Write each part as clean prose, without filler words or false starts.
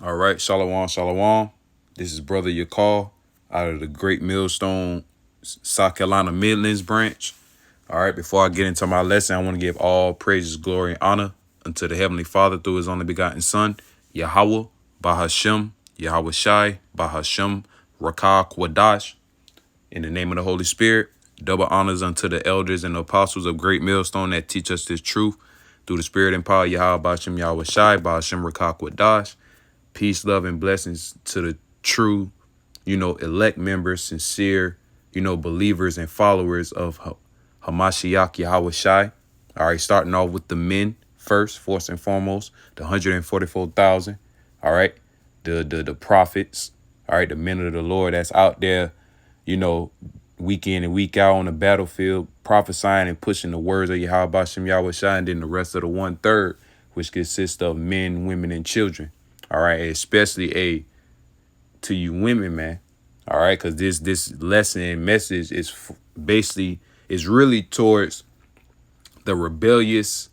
All right, Shalom, Shalom. This is Brother Yakal out of the Great Millstone, South Carolina Midlands branch. All right, before I get into my lesson, I want to give all praises, glory, and honor unto the Heavenly Father through His only begotten Son, Yahweh, Bahashem, Yahweh Shai, Bahashem, Rakah, Kwadash. In the name of the Holy Spirit, double honors unto the elders and the apostles of Great Millstone that teach us this truth through the Spirit and power, Yahweh, Bahashem, Yahweh Shai, Bahashem, Rakah, Kwadash. Peace, love, and blessings to the true, elect members, sincere, believers and followers of Hamashiach Yahweh Shai. All right, starting off with the men first and foremost, the 144,000. All right, the prophets. All right, the men of the Lord that's out there, week in and week out on the battlefield, prophesying and pushing the words of Yahweh Bashem Yahweh Shai, and then the rest of the 1/3, which consists of men, women, and children. All right, especially to you women, man. All right, because this lesson and message is basically is really towards the rebellious,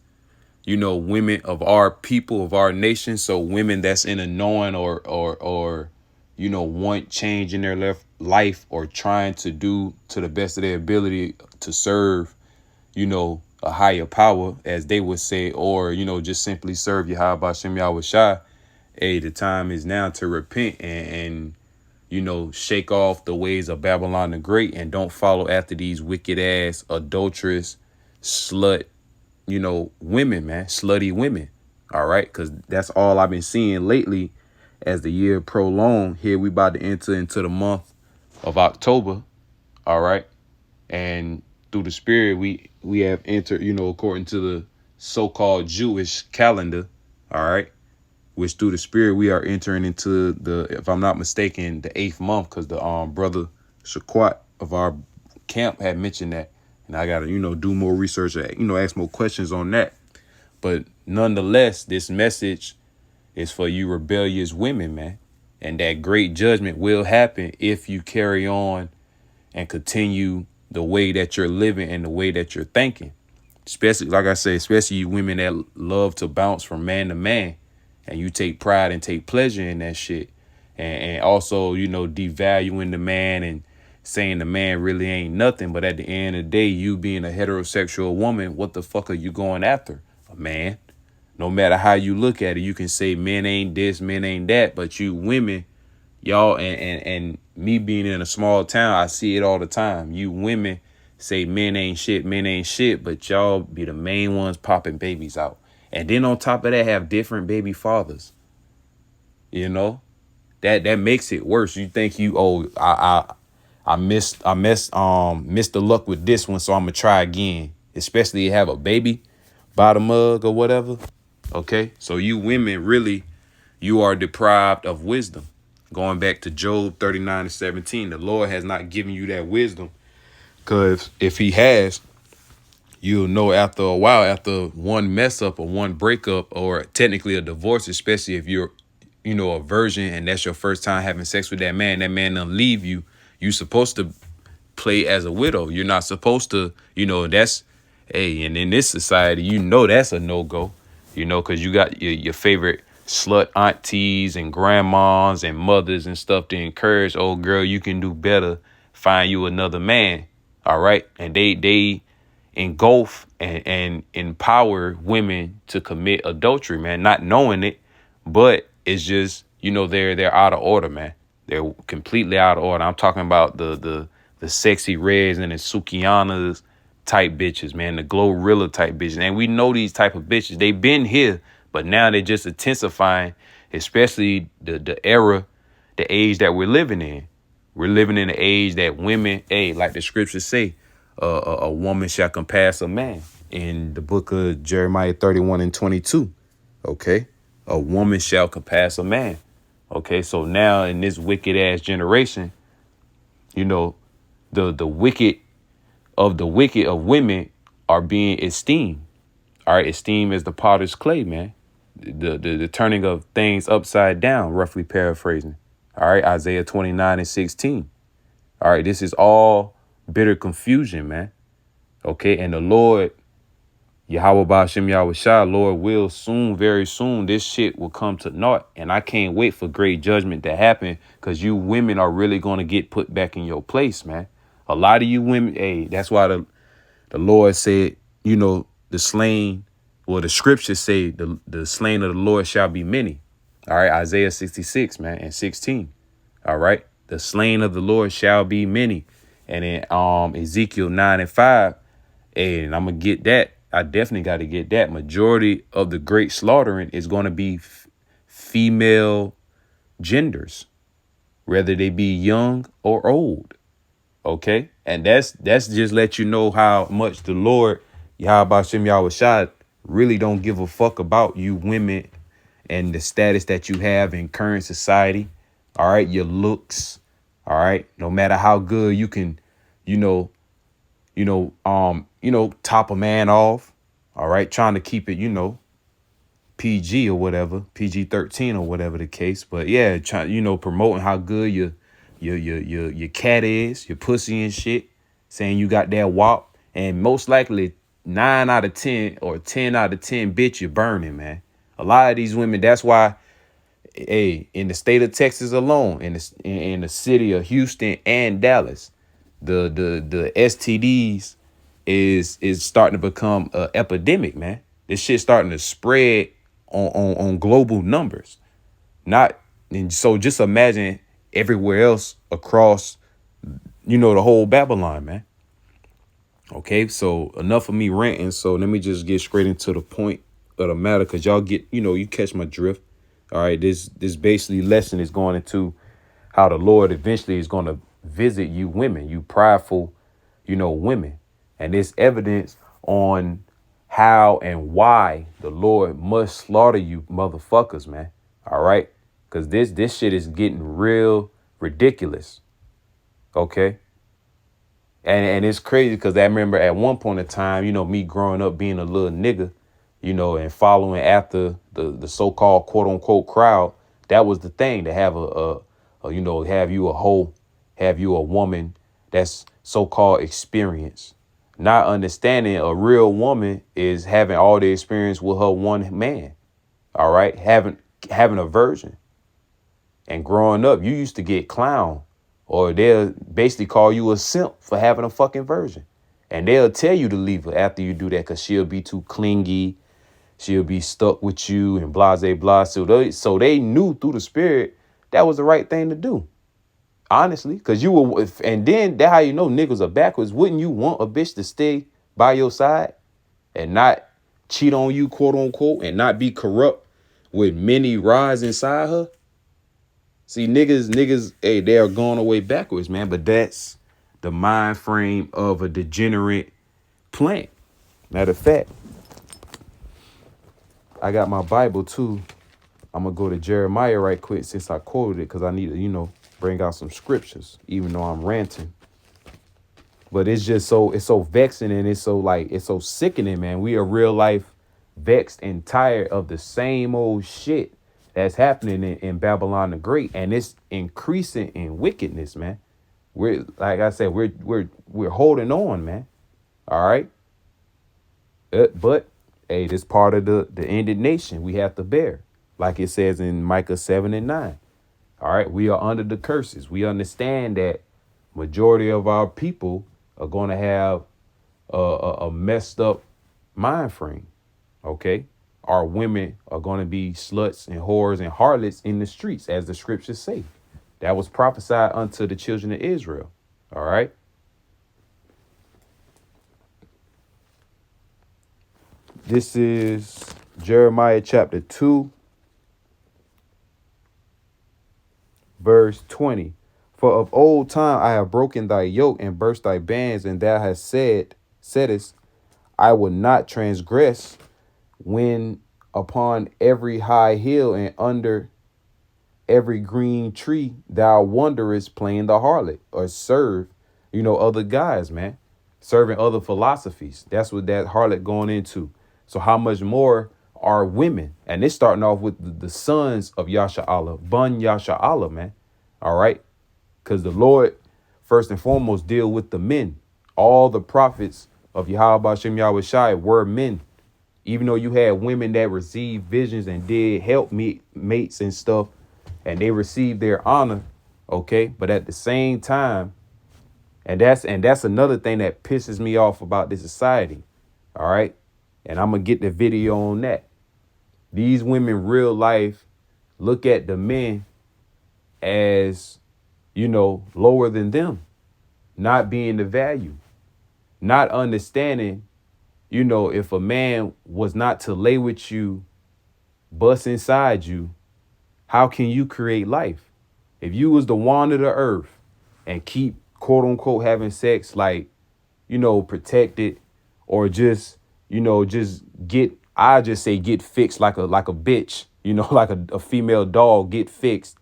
women of our people, of our nation. So women that's in a knowing or want change in their life or trying to do to the best of their ability to serve, a higher power, as they would say, or just simply serve Yahweh Bashem Yahweh Shai. Hey, the time is now to repent and shake off the ways of Babylon the Great and don't follow after these wicked ass, adulterous, slut, women, man, slutty women. All right, because that's all I've been seeing lately as the year prolonged. Here we about to enter into the month of October. All right, and through the Spirit, we have entered, according to the so-called Jewish calendar. All right. Which through the Spirit we are entering into the, if I'm not mistaken, the 8th month, because the brother Shaquat of our camp had mentioned that, and I gotta do more research, ask more questions on that. But nonetheless, this message is for you rebellious women, man, and that great judgment will happen if you carry on and continue the way that you're living and the way that you're thinking. Especially, like I say, especially you women that love to bounce from man to man. And you take pride and take pleasure in that shit. And also, devaluing the man and saying the man really ain't nothing. But at the end of the day, you being a heterosexual woman, what the fuck are you going after? A man. No matter how you look at it, you can say men ain't this, men ain't that. But you women, y'all, and me being in a small town, I see it all the time. You women say men ain't shit, but y'all be the main ones popping babies out. And then on top of that, have different baby fathers. That makes it worse. You think I missed the luck with this one, so I'm gonna try again. Especially have a baby by the mug or whatever. Okay, so you women really, you are deprived of wisdom. Going back to Job 39:17, the Lord has not given you that wisdom, because if He has, you'll know after a while, after one mess up or one breakup or technically a divorce, especially if you're, a virgin and that's your first time having sex with that man done leave you. You're supposed to play as a widow. You're not supposed to, that's, and in this society, that's a no-go, because you got your favorite slut aunties and grandmas and mothers and stuff to encourage, oh, girl, you can do better. Find you another man. All right. And they engulf and empower women to commit adultery, man, not knowing it, but it's just, they're out of order, man. They're completely out of order. I'm talking about the sexy reds and the Sukianas type bitches, man, the Glorilla type bitches. And we know these type of bitches. They've been here, but now they're just intensifying, especially the era, the age that we're living in. We're living in an age that women, like the scriptures say, a woman shall compass a man in the book of Jeremiah 31:22. OK, a woman shall compass a man. OK, so now in this wicked ass generation, the wicked of women are being esteemed. All right. Esteemed as the potter's clay, man. The turning of things upside down, roughly paraphrasing. All right. Isaiah 29:16. All right. This is all bitter confusion, man. OK, and the Lord Yahweh Ba'Shem Yahweh Shai, Lord will soon, very soon, this shit will come to naught. And I can't wait for great judgment to happen, because you women are really going to get put back in your place, man. A lot of you women, hey, that's why the Lord said, you know, the slain, well, the scriptures say the slain of the Lord shall be many. All right, Isaiah 66, man, and 16. All right, the slain of the Lord shall be many. And in Ezekiel 9 and 5, and I'm gonna get that. I definitely got to get that. Majority of the great slaughtering is going to be female genders, whether they be young or old. Okay, and that's just let you know how much the Lord Yahweh Shem Yahweh Shai really don't give a fuck about you women and the status that you have in current society. All right, your looks. All right, no matter how good you can, you know, top a man off. All right, trying to keep it, PG or whatever, PG-13 or whatever the case. But yeah, promoting how good your cat is, your pussy and shit, saying you got that wop, and most likely 9 out of 10 or 10 out of 10, bitch, you're burning, man. A lot of these women, that's why, hey, in the state of Texas alone, in the city of Houston and Dallas, the STDs is starting to become an epidemic, man. This shit's starting to spread on global numbers. Not and so just imagine everywhere else across, the whole Babylon, man. Okay, so enough of me ranting. So let me just get straight into the point of the matter, because y'all get, you catch my drift. All right, this basically lesson is going into how the Lord eventually is going to visit you women, you prideful, women. And it's evidence on how and why the Lord must slaughter you motherfuckers, man. All right, because this shit is getting real ridiculous. Okay. And it's crazy because I remember at one point in time, me growing up being a little nigga, and following after the so-called quote unquote crowd. That was the thing, to have have you a hoe, have you a woman that's so-called experienced. Not understanding a real woman is having all the experience with her one man. All right. Having a virgin. And growing up, you used to get clowned, or they'll basically call you a simp for having a fucking virgin. And they'll tell you to leave her after you do that, because she'll be too clingy. She'll be stuck with you and blah, blah, blah. So they knew through the spirit that was the right thing to do. Honestly, because you were, and then that how you know niggas are backwards. Wouldn't you want a bitch to stay by your side and not cheat on you, quote unquote, and not be corrupt with many rods inside her? See, niggas, hey, they are going away backwards, man. But that's the mind frame of a degenerate plant. Matter of fact, I got my Bible too. I'm gonna go to Jeremiah right quick since I quoted it, because I need to, bring out some scriptures, even though I'm ranting. But it's just it's so vexing, and it's so sickening, man. We are real life vexed and tired of the same old shit that's happening in Babylon the Great, and it's increasing in wickedness, man. We're, like I said, we're holding on, man. All right. But hey, this part of the indignation we have to bear, like it says in Micah 7 and 9. All right, we are under the curses. We understand that majority of our people are going to have a messed up mind frame. Okay. Our women are going to be sluts and whores and harlots in the streets, as the scriptures say. That was prophesied unto the children of Israel. All right. This is Jeremiah chapter 2, verse 20. For of old time I have broken thy yoke and burst thy bands, and thou hast saidest, I will not transgress, when upon every high hill and under every green tree thou wanderest playing the harlot, or serve, other guys, man, serving other philosophies. That's what that harlot going into. So how much more are women? And it's starting off with the sons of Yasha Allah, Bun Yasha Allah, man. All right. Because the Lord, first and foremost, deal with the men. All the prophets of Yahweh Shem Yahweh Shai were men. Even though you had women that received visions and did help mates and stuff, and they received their honor, okay? But at the same time, and that's another thing that pisses me off about this society. All right. And I'm gonna get the video on that. These women real life look at the men as, lower than them, not being the value, not understanding, if a man was not to lay with you, bust inside you, how can you create life? If you was to wander the earth and keep quote unquote having sex, like, protected, or just, just I just say get fixed like a bitch, like a female dog, get fixed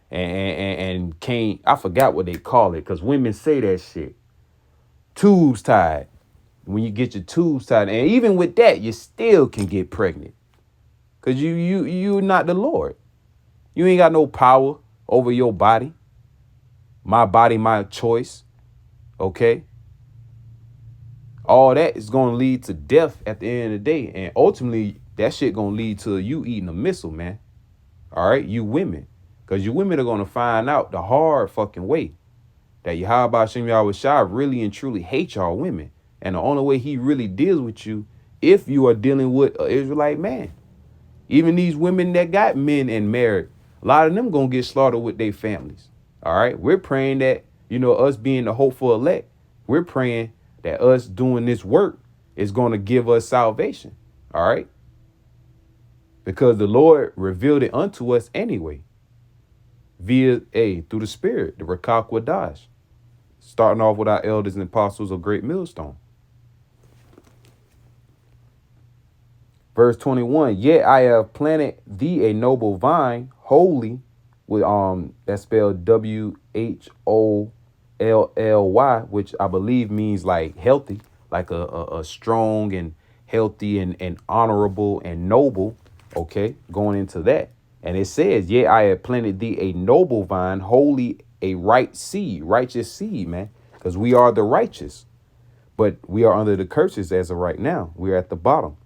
and can't, I forgot what they call it, because women say that shit. Tubes tied. When you get your tubes tied, and even with that, you still can get pregnant. Cause you're not the Lord. You ain't got no power over your body. My body, my choice. Okay. All that is gonna lead to death at the end of the day. And ultimately, that shit gonna lead to you eating a missile, man. All right, you women. Because you women are gonna find out the hard fucking way that Yahweh Shem Yahweh Shai really and truly hate y'all women. And the only way he really deals with you, if you are dealing with an Israelite man. Even these women that got men and married, a lot of them gonna get slaughtered with their families. All right. We're praying that, us being the hopeful elect, we're praying that us doing this work is going to give us salvation. All right. Because the Lord revealed it unto us anyway. Through the Spirit, the Rakak Wadash. Starting off with our elders and apostles of Great Millstone. Verse 21, yet I have planted thee a noble vine, holy, with that's spelled WHOLLY, which I believe means like healthy, like a strong and healthy and honorable and noble. Okay, going into that. And it says, yeah, I have planted thee a noble vine, holy, a right seed, righteous seed, man, because we are the righteous, but we are under the curses as of right now. We're at the bottom.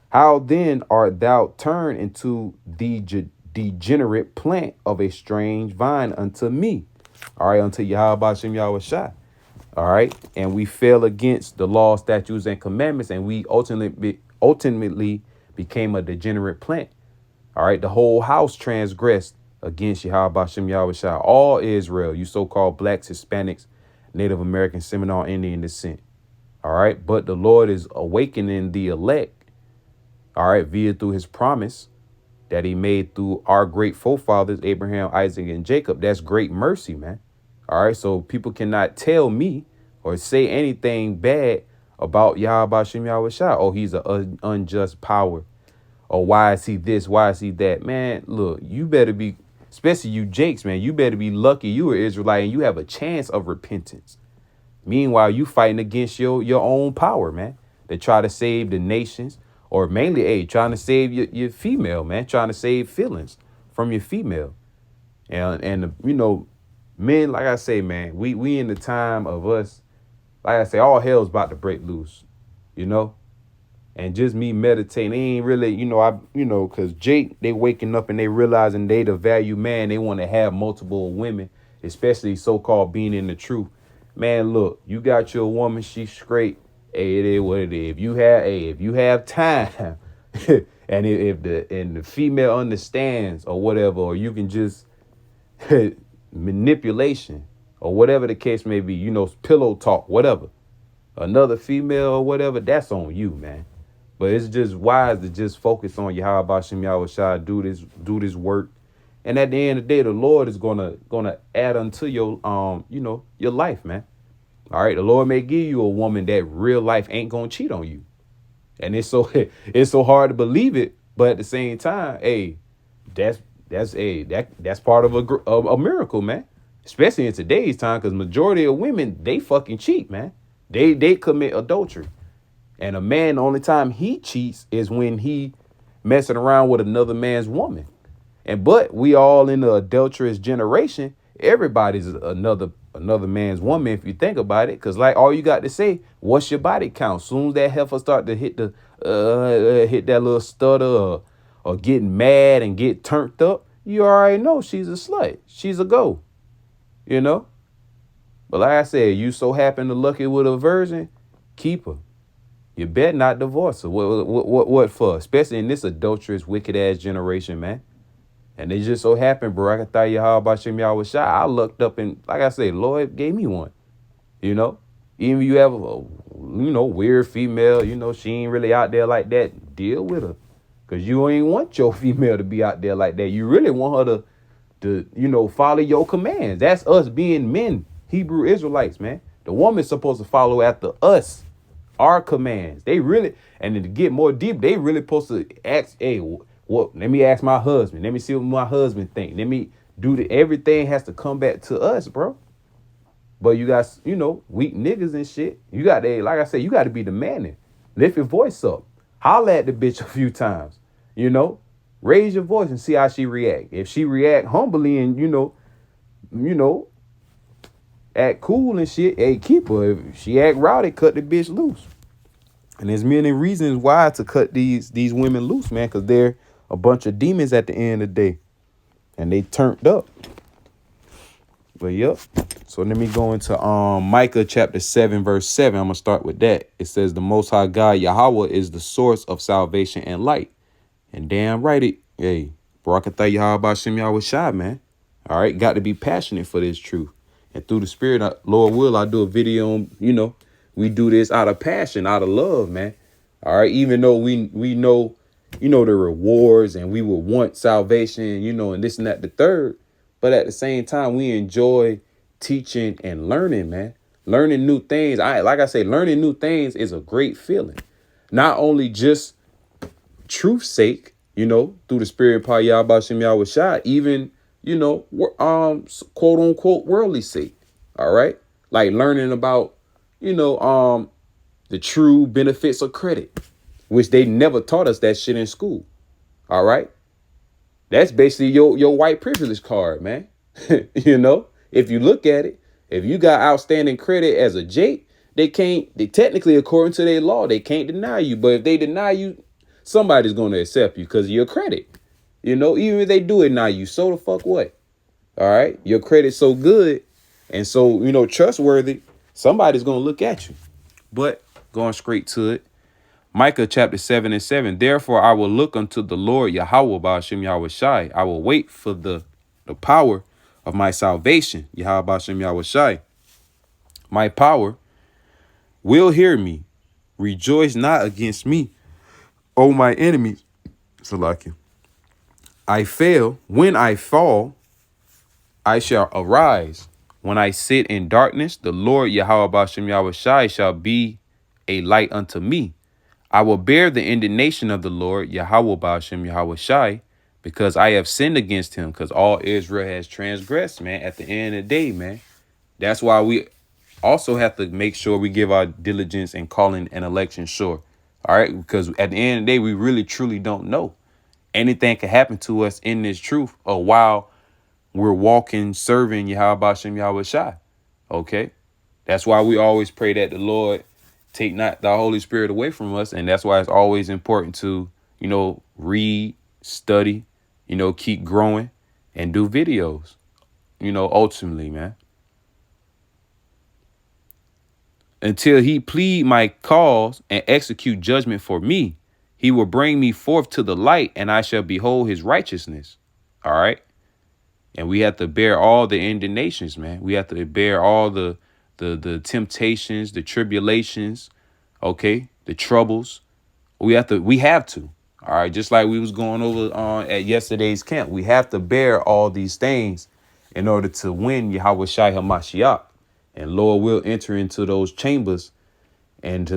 How then art thou turned into the degenerate plant of a strange vine unto me? All right, unto Yahweh Shem Yahweh Shai. All right. And we fell against the law, statutes, and commandments, and we ultimately became a degenerate plant. All right. The whole house transgressed against Yahweh Shem Yahweh Shai. All Israel, you so-called blacks, Hispanics, Native American, Seminole, Indian descent. All right. But the Lord is awakening the elect. All right, via through his promise that he made through our great forefathers, Abraham, Isaac, and Jacob. That's great mercy, man. All right, so people cannot tell me or say anything bad about Yahweh Shem Yahweh Shai. Oh, he's an unjust power. Or why is he this? Why is he that? Man, look, you better be, especially you Jakes, man, you better be lucky you are Israelite and you have a chance of repentance. Meanwhile, you fighting against your own power, man, to try to save the nations. Or mainly, trying to save your female, man, trying to save feelings from your female. And men, like I say, man, we in the time of us, like I say, all hell's about to break loose, and just me meditating, they ain't really, because Jake, they waking up and they realizing they the value man. They want to have multiple women, especially so-called being in the truth. Man, look, you got your woman, she's straight. Hey, it is what it is. If you have time, and if the female understands or whatever, or you can just manipulation or whatever the case may be, pillow talk, whatever. Another female or whatever, that's on you, man. But it's just wise to just focus on Yahweh Shem Yahweh Shai, do this work, and at the end of the day, the Lord is gonna add unto your your life, man. All right, the Lord may give you a woman that real life ain't gonna cheat on you, and it's so hard to believe it, but at the same time, that's part of a miracle, man. Especially in today's time, because majority of women, they fucking cheat, man. They commit adultery, and a man, the only time he cheats is when he messing around with another man's woman. But we all in the adulterous generation. Everybody's another another man's woman if you think about it. Because like all you got to say, what's your body count? Soon as that heifer start to hit the hit that little stutter or getting mad and get turned up, you already know she's a slut. She's a go, you know. But like I said, you so happen to lucky with a virgin, keep her. You better not divorce her. What for? Especially in this adulterous, wicked ass generation, man. And it just so happened, bro. I can tell you how about y'all was shy. I looked up and, like I said, Lord gave me one. You know, even if you have a weird female, she ain't really out there like that. Deal with her, cause you ain't want your female to be out there like that. You really want her to follow your commands. That's us being men, Hebrew Israelites, man. The woman's supposed to follow after us, our commands. They really, and to get more deep, they really supposed to ask, hey, what? Let me ask my husband. Let me see what my husband think. Let me do everything has to come back to us, bro. But you got, weak niggas and shit. You got to, like I said, you got to be demanding. Lift your voice up. Holler at the bitch a few times. Raise your voice and see how she react. If she react humbly and, act cool and shit, hey, keep her. If she act rowdy, cut the bitch loose. And there's many reasons why to cut these women loose, man, because they're a bunch of demons at the end of the day. And they turned up. But yep. So let me go into Micah chapter 7, verse 7. I'm going to start with that. It says, the Most High God, Yahweh, is the source of salvation and light. And damn right hey, Barakatah Yahweh Shem Yahweh Shai, man. All right, got to be passionate for this truth. And through the Spirit, Lord will, I do a video on, we do this out of passion, out of love, man. All right, even though we know, the rewards and we will want salvation, and this and that, the third. But at the same time, we enjoy teaching and learning, man. Learning new things. Like I say, learning new things is a great feeling. Not only just truth's sake, through the Spirit, Yahweh Shem Yahweh Shai, even, quote unquote worldly sake. All right. Like learning about, the true benefits of credit, which they never taught us that shit in school. All right. That's basically your white privilege card, man. If you look at it, if you got outstanding credit as a Jake, they technically, according to their law, they can't deny you. But if they deny you, somebody's going to accept you because of your credit. Even if they do deny you, so the fuck what? All right. Your credit's so good and so, trustworthy. Somebody's going to look at you. But going straight to it. Micah chapter 7 and 7. Therefore, I will look unto the Lord Yahweh Ba'ashem Yahweh Shai. I will wait for the power of my salvation. Yahweh Ba'ashem Yahweh Shai. My power will hear me. Rejoice not against me, O my enemies. Salakia. I fail. When I fall, I shall arise. When I sit in darkness, the Lord Yahweh Ba'ashem Yahweh Shai shall be a light unto me. I will bear the indignation of the Lord, Yahweh Ba'ashem Yahweh Shai, because I have sinned against him, because all Israel has transgressed, man, at the end of the day, man. That's why we also have to make sure we give our diligence in calling an election sure. All right, because at the end of the day, we really, truly don't know. Anything can happen to us in this truth or while we're walking, serving Yahweh Ba'ashem Yahweh Shai. Okay, that's why we always pray that the Lord take not the Holy Spirit away from us. And that's why it's always important to, read, study, keep growing and do videos, ultimately, man. Until he plead my cause and execute judgment for me, he will bring me forth to the light and I shall behold his righteousness. All right. And we have to bear all the indignations, man. We have to bear all the temptations, the tribulations, okay, the troubles. We have to. All right. Just like we was going over at yesterday's camp. We have to bear all these things in order to win Yahweh Shai HaMashiach. And Lord will enter into those chambers and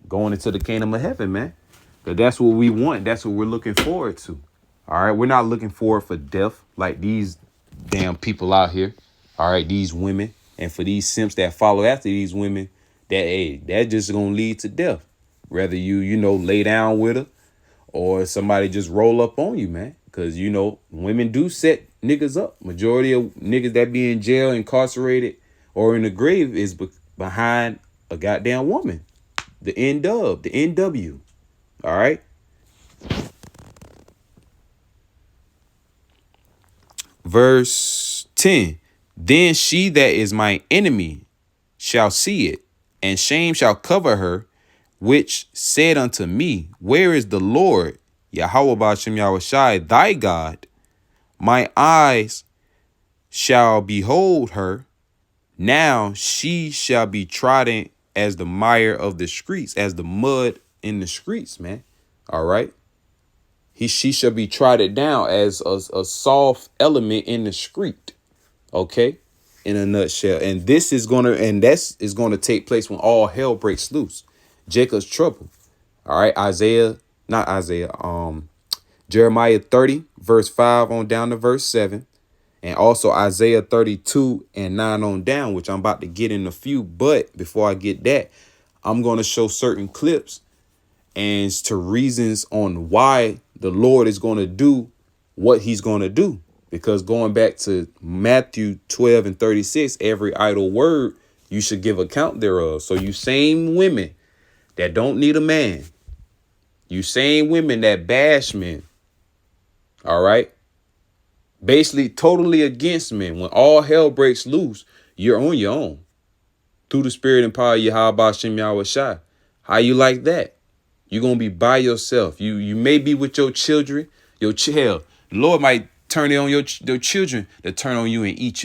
going into the kingdom of heaven, man. Because that's what we want. That's what we're looking forward to. All right. We're not looking forward for death like these damn people out here. All right. These women. And for these simps that follow after these women, that just going to lead to death. Whether you lay down with her or somebody just roll up on you, man. Because, women do set niggas up. Majority of niggas that be in jail, incarcerated, or in the grave is behind a goddamn woman. The N-dub, the NW. All right. Verse 10. Then she that is my enemy shall see it, and shame shall cover her, which said unto me, where is the Lord, Yahweh Ba'ashem Yahushai, thy God? My eyes shall behold her. Now she shall be trodden as the mire of the streets, as the mud in the streets, man. All right. She shall be trodden down as a soft element in the street. Okay. In a nutshell. And this is gonna take place when all hell breaks loose. Jacob's trouble. All right. Jeremiah 30, verse 5 on down to verse 7. And also Isaiah 32 and 9 on down, which I'm about to get in a few. But before I get that, I'm going to show certain clips and to reasons on why the Lord is going to do what he's going to do. Because going back to Matthew 12 and 36, every idle word you should give account thereof. So you same women that don't need a man, you same women that bash men, all right, basically totally against men. When all hell breaks loose, you're on your own through the spirit and power of Yahweh Ba'ashem Yahushai. How you like that? You're going to be by yourself. You may be with your children. Hell, the Lord might turn it on your children to turn on you and eat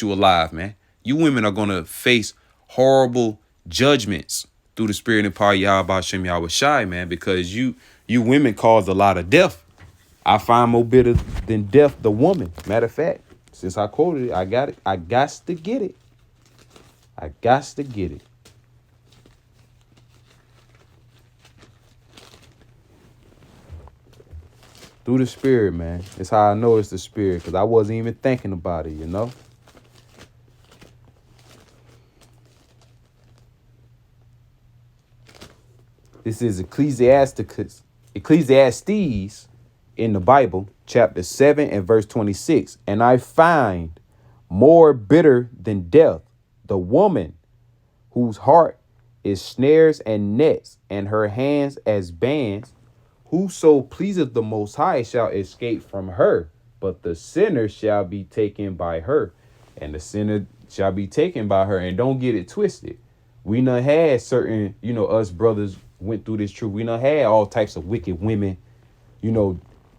you alive, man. You women are going to face horrible judgments through the spirit and power of Yahweh Ba'ashem Yahushai, man, because you women caused a lot of death. I find more bitter than death the woman. Matter of fact, since I quoted it, I got it. I got to get it. I got to get it. Through the spirit, man. It's how I know it's the spirit, because I wasn't even thinking about it, you know? This is Ecclesiastes in the Bible, chapter 7 and verse 26. And I find more bitter than death the woman whose heart is snares and nets, and her hands as bands. Whoso pleaseth the Most High shall escape from her, but the sinner shall be taken by her. And the sinner shall be taken by her. And don't get it twisted. We done had certain, us brothers went through this truth. We done had all types of wicked women,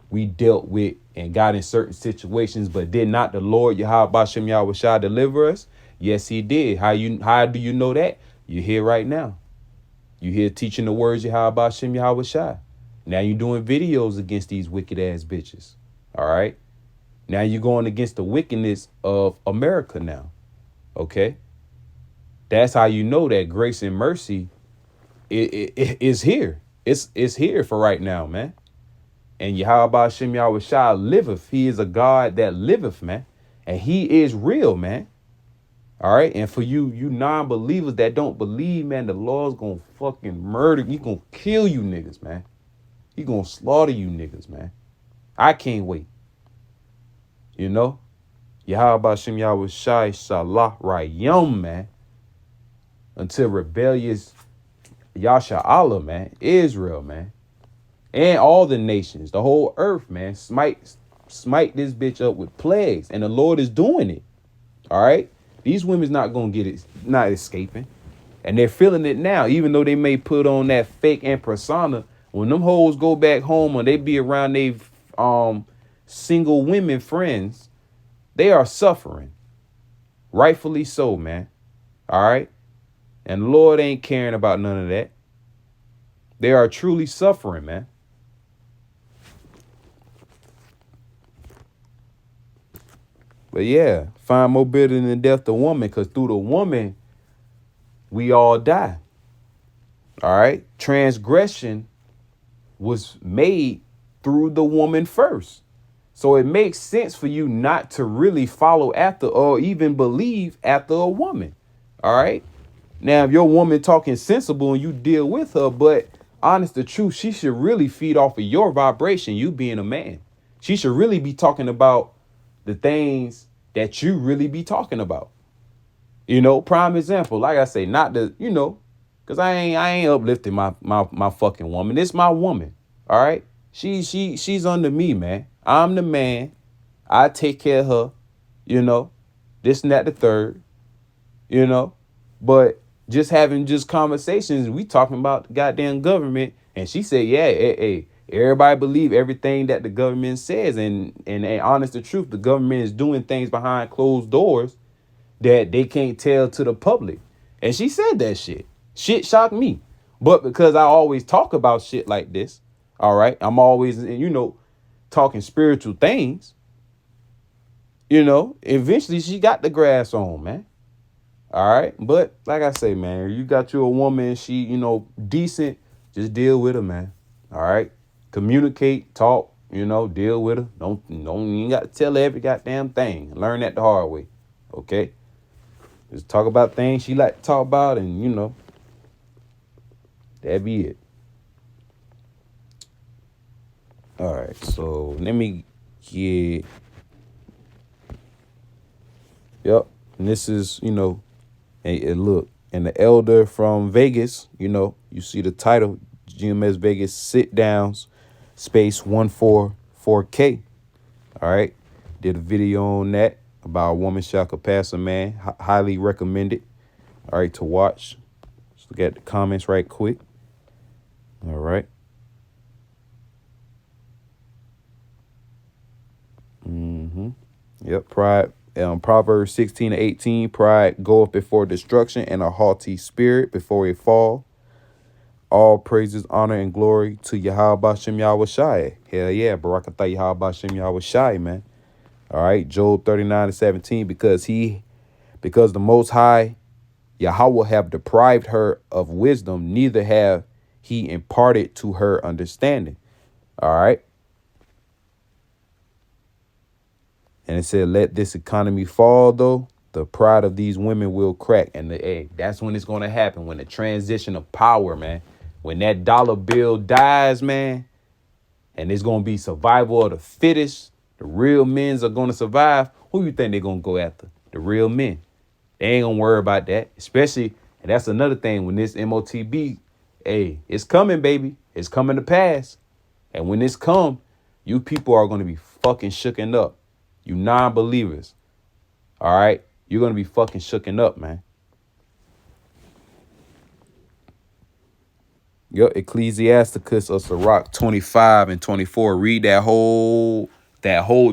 we dealt with and got in certain situations. But did not the Lord Yahweh Ba'ashem Yahushai deliver us? Yes, he did. How do you know that? You're here right now. You here teaching the words Yahweh Ba'ashem Yahushai. Now you're doing videos against these wicked ass bitches. All right. Now you're going against the wickedness of America now. OK. That's how you know that grace and mercy it is here. It's here for right now, man. And Yahweh Ba'ashem Yahushai liveth. He is a God that liveth, man. And he is real, man. All right. And for you non-believers that don't believe, man, the Lord's going to fucking murder. He going to kill you niggas, man. He gonna slaughter you niggas, man. I can't wait. Yahweh Ba'ashem Yahushai Salah Rayom, man. Until rebellious Yasha Allah, man. Israel, man. And all the nations, the whole earth, man. Smite this bitch up with plagues. And the Lord is doing it. All right? These women's not gonna get it, not escaping. And they're feeling it now, even though they may put on that fake and persona. When them hoes go back home or they be around they single women friends, they are suffering. Rightfully so, man. All right. And the Lord ain't caring about none of that. They are truly suffering, man. But yeah, find more bitter than death the woman, because through the woman, we all die. All right. Transgression was made through the woman first. So it makes sense for you not to really follow after or even believe after a woman. All right. Now, if your woman talking sensible and you deal with her, but honest the truth, she should really feed off of your vibration, you being a man. She should really be talking about the things that you really be talking about. You know, prime example. Like I say, not the, you know, cause I ain't uplifting my fucking woman. This my woman. All right. She's under me, man. I'm the man. I take care of her. You know, this and that the third. You know, but just having just conversations, we talking about the goddamn government, and she said, yeah, hey, everybody believe everything that the government says, and honest the truth, the government is doing things behind closed doors that they can't tell to the public. And she said that shit. Shit shocked me. But because I always talk about shit like this, all right, I'm always, you know, talking spiritual things, you know, eventually she got the grass on, man. All right. But like I say, man, you got you a woman, she, you know, decent, just deal with her, man. All right. Communicate, talk, you know, deal with her. Don't you ain't got to tell her every goddamn thing. Learn that the hard way. Okay. Just talk about things she like to talk about, and you know, that be it. All right, so let me get. Yep, and this is, you know, and look, and the elder from Vegas, you know, you see the title, GMS Vegas sit downs, space 144K. All right, did a video on that about a woman shall surpass a man. Highly recommended. All right, to watch. Let's look at the comments right quick. All right. Yep. Pride. Proverbs 16:18. Pride goeth before destruction, and a haughty spirit before a fall. All praises, honor, and glory to Yahweh Bashem Yahweh Shai. Hell yeah, Barakatah Yahweh Bashem Yahweh Shai, man. All right, Job 39:17. Because the Most High Yahweh have deprived her of wisdom, neither have he imparted to her understanding. All right. And it said, let this economy fall, though, the pride of these women will crack. And that's when it's going to happen, when the transition of power, man. When that dollar bill dies, man, and it's going to be survival of the fittest, the real men's are going to survive. Who you think they're going to go after? The real men. They ain't going to worry about that. Especially, and that's another thing, when this MOTB, it's coming, baby. It's coming to pass. And when this come, you people are going to be fucking shooken up. You non-believers. All right? You're going to be fucking shooken up, man. Yo, Ecclesiasticus of Sirach 25 and 24. Read that whole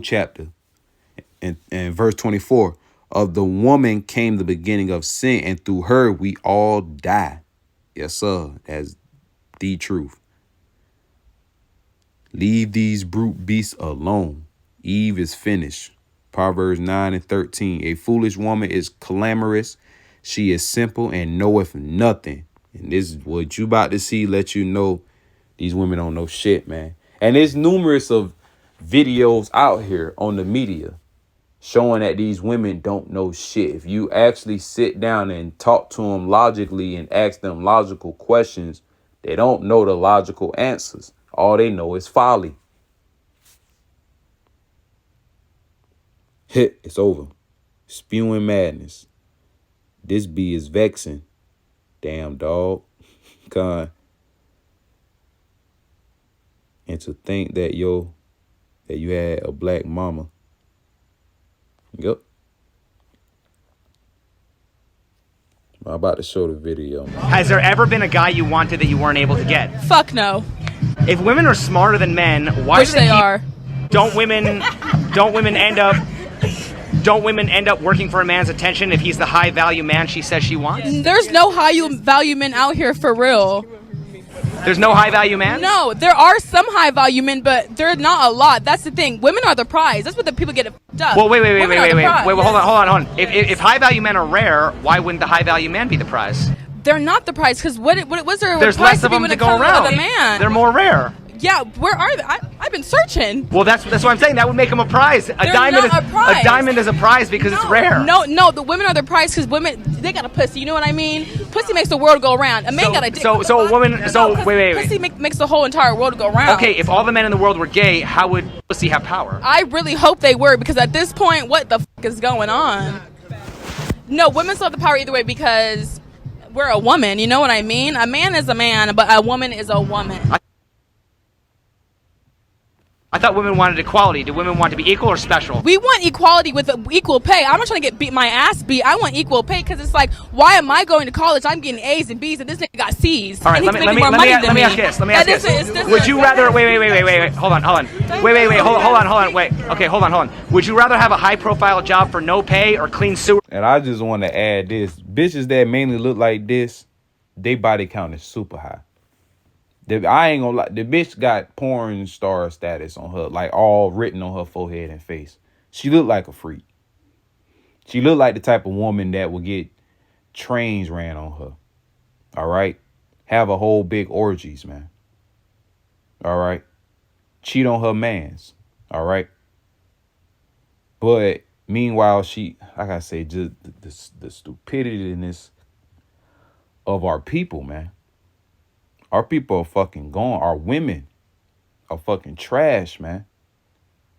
chapter. And verse 24. Of the woman came the beginning of sin, and through her we all die. Yes, sir. That's the truth. Leave these brute beasts alone. Eve is finished. Proverbs 9:13. A foolish woman is clamorous. She is simple and knoweth nothing. And this is what you about to see. Let you know these women don't know shit, man. And there's numerous of videos out here on the media showing that these women don't know shit. If you actually sit down and talk to them logically and ask them logical questions, they don't know the logical answers. All they know is folly. It's over. Spewing madness. This bee is vexing. Damn dog. Con. And to think that you had a black mama. Yep. I'm about to show the video. Has there ever been a guy you wanted that you weren't able to get? Fuck no. If women are smarter than men, why Which do they they are. Don't women end up working for a man's attention if he's the high value man she says she wants? There's no high value men out here for real. There's no high value man? No, there are some high value men, but they're not a lot. That's the thing. Women are the prize. That's what the people get fucked up. Well, wait, Women are the prize. hold on. If high value men are rare, why wouldn't the high value man be the prize? They're not the prize because what was there? There's prize less of them when to it go comes around. with a man? They're more rare. Yeah, where are they? I've been searching. Well, that's what I'm saying. That would make them a prize. A diamond is a prize because it's rare. No, the women are the prize because women, they got a pussy. You know what I mean? Pussy makes the world go around. A man got a dick. Wait. Pussy makes the whole entire world go round. Okay, if all the men in the world were gay, how would pussy have power? I really hope they were because at this point, what the fuck is going on? No, women still have the power either way because we're a woman. You know what I mean? A man is a man, but a woman is a woman. I thought women wanted equality. Do women want to be equal or special? We want equality with equal pay. I'm not trying to get my ass beat. I want equal pay because it's like, why am I going to college? I'm getting A's and B's, and this nigga got C's. All right, let me ask you this. Let me ask you this. Would you rather? Wait. Hold on. Wait. Hold on. Wait. Okay, hold on. Would you rather have a high-profile job for no pay or clean sewer? And I just want to add this: bitches that mainly look like this, they body count is super high. I ain't gonna lie. The bitch got porn star status on her, like all written on her forehead and face. She look like a freak. She look like the type of woman that will get trains ran on her. All right. Have a whole big orgies, man. All right. Cheat on her mans. All right. But meanwhile, she, like I say, just the stupidity of our people, man. Our people are fucking gone. Our women are fucking trash, man.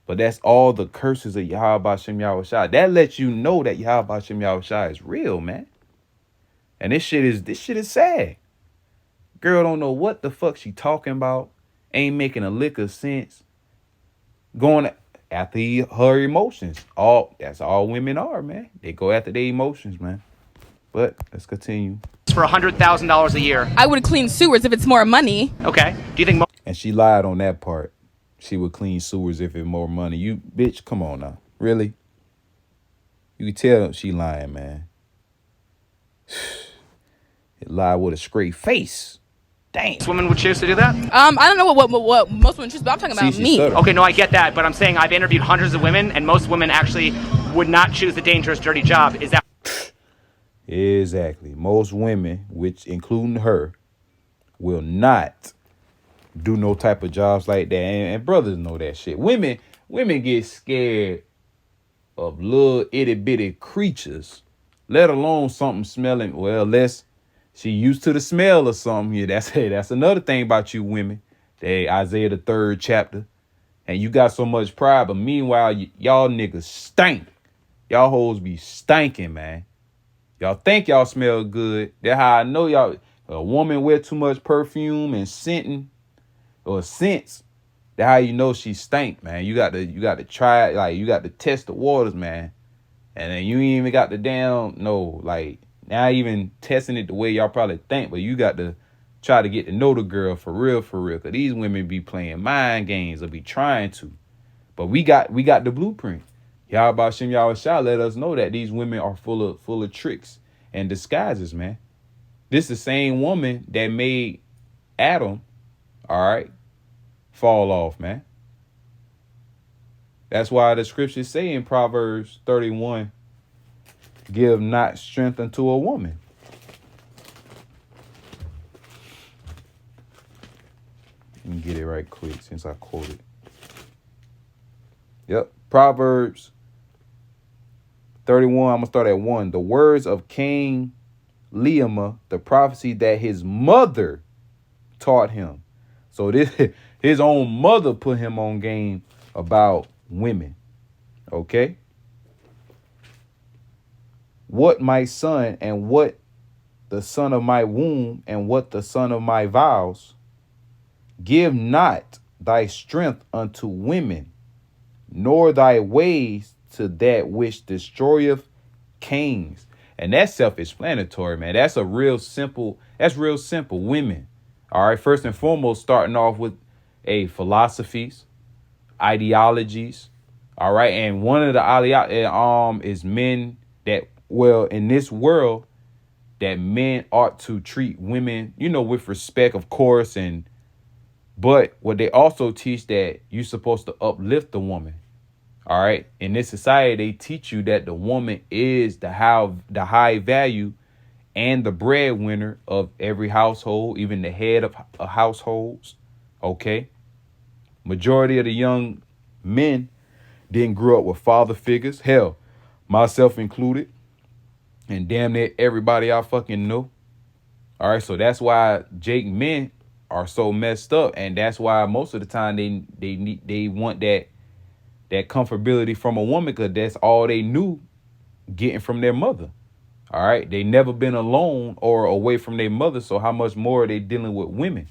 But that's all the curses of Yahweh Hashem Yahushua. That lets you know that Yahweh Hashem Yahushua is real, man. And this shit is sad. Girl don't know what the fuck she talking about. Ain't making a lick of sense. Going after her emotions. That's all women are, man. They go after their emotions, man. But let's continue. For $100,000 a year. I would clean sewers if it's more money. Okay. Do you think? And she lied on that part. She would clean sewers if it's more money. You bitch, come on now. Really? You can tell she lying, man. It lied with a straight face. Dang. Women would choose to do that? I don't know what most women choose, but I'm talking about me. Okay, no, I get that, but I'm saying I've interviewed hundreds of women, and most women actually would not choose the dangerous, dirty job. Is that? Exactly. Most women, which including her, will not do no type of jobs like that. And brothers know that shit. Women get scared of little itty bitty creatures, let alone something smelling. Well, unless she used to the smell of something here. That's another thing about you women. Isaiah the 3rd chapter. And you got so much pride, but meanwhile, y'all niggas stink. Y'all hoes be stinking, man. Y'all think y'all smell good. That's how I know y'all. A woman wear too much perfume and scents. That's how you know she stink, man. You got to try it. Like, you got to test the waters, man. And then you ain't even got the not even testing it the way y'all probably think, but you got to try to get to know the girl for real. Cause these women be playing mind games or be trying to. But we got the blueprint. Yahweh Hashem Yahushua let us know that these women are full of tricks and disguises, man. This the same woman that made Adam, all right, fall off, man. That's why the scriptures say in Proverbs 31, give not strength unto a woman. Let me get it right quick since I quoted. Yep, Proverbs 31, I'm going to start at 1. The words of King Lemuel, the prophecy that his mother taught him. So his own mother put him on game about women. Okay? What my son and what the son of my womb and what the son of my vows, give not thy strength unto women, nor thy ways to that which destroyeth kings. And that's self-explanatory, man. That's real simple. Women. All right. First and foremost, starting off with philosophies, ideologies. All right. And one of the is men that, well, in this world, that men ought to treat women, with respect, of course. But what they also teach that you're supposed to uplift the woman. All right. In this society, they teach you that the woman is the high value and the breadwinner of every household, even the head of households. OK. Majority of the young men didn't grow up with father figures. Hell, myself included. And damn near everybody I fucking know. All right. So that's why Jake men are so messed up. And that's why most of the time they want that comfortability from a woman, because that's all they knew getting from their mother. All right. They never been alone or away from their mother. So how much more are they dealing with women?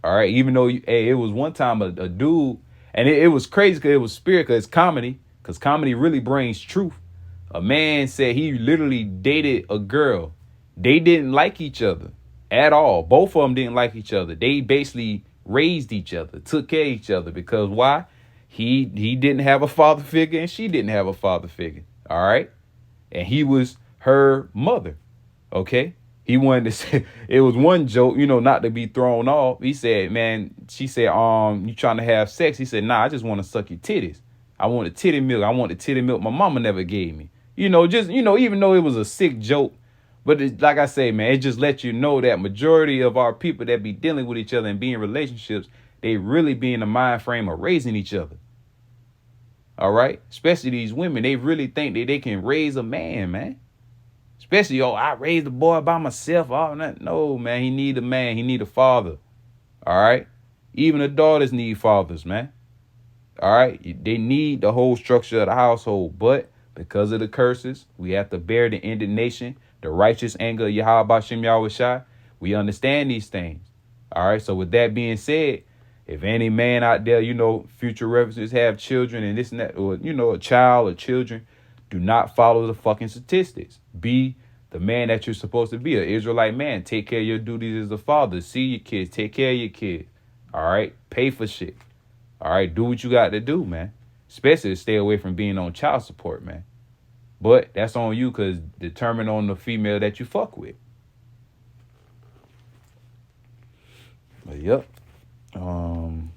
All right. Even though hey, it was one time a dude, and it was crazy because it was spirit, because it's comedy, because comedy really brings truth. A man said he literally dated a girl. They didn't like each other at all. Both of them didn't like each other. They basically raised each other, took care of each other, because why? He didn't have a father figure and she didn't have a father figure. All right. And he was her mother. Okay. He wanted to say, it was one joke, not to be thrown off. He said, man, she said, you trying to have sex? He said, nah, I just want to suck your titties. I want the titty milk. I want the titty milk my mama never gave me. Even though it was a sick joke. But like I say, man, it just lets you know that majority of our people that be dealing with each other and be in relationships, they really be in the mind frame of raising each other. All right. Especially these women. They really think that they can raise a man. Especially, I raised a boy by myself. Oh, no, man. He need a man. He need a father. All right. Even the daughters need fathers, man. All right. They need the whole structure of the household. But because of the curses, we have to bear the indignation, the righteous anger of Yahweh Shem Yahweh Shai. We understand these things. All right. So with that being said, if any man out there, future references have children and this and that, or, a child or children, do not follow the fucking statistics. Be the man that you're supposed to be, an Israelite man. Take care of your duties as a father. See your kids. Take care of your kids. All right. Pay for shit. All right. Do what you got to do, man. Especially to stay away from being on child support, man. But that's on you, because determine on the female that you fuck with. But yep. And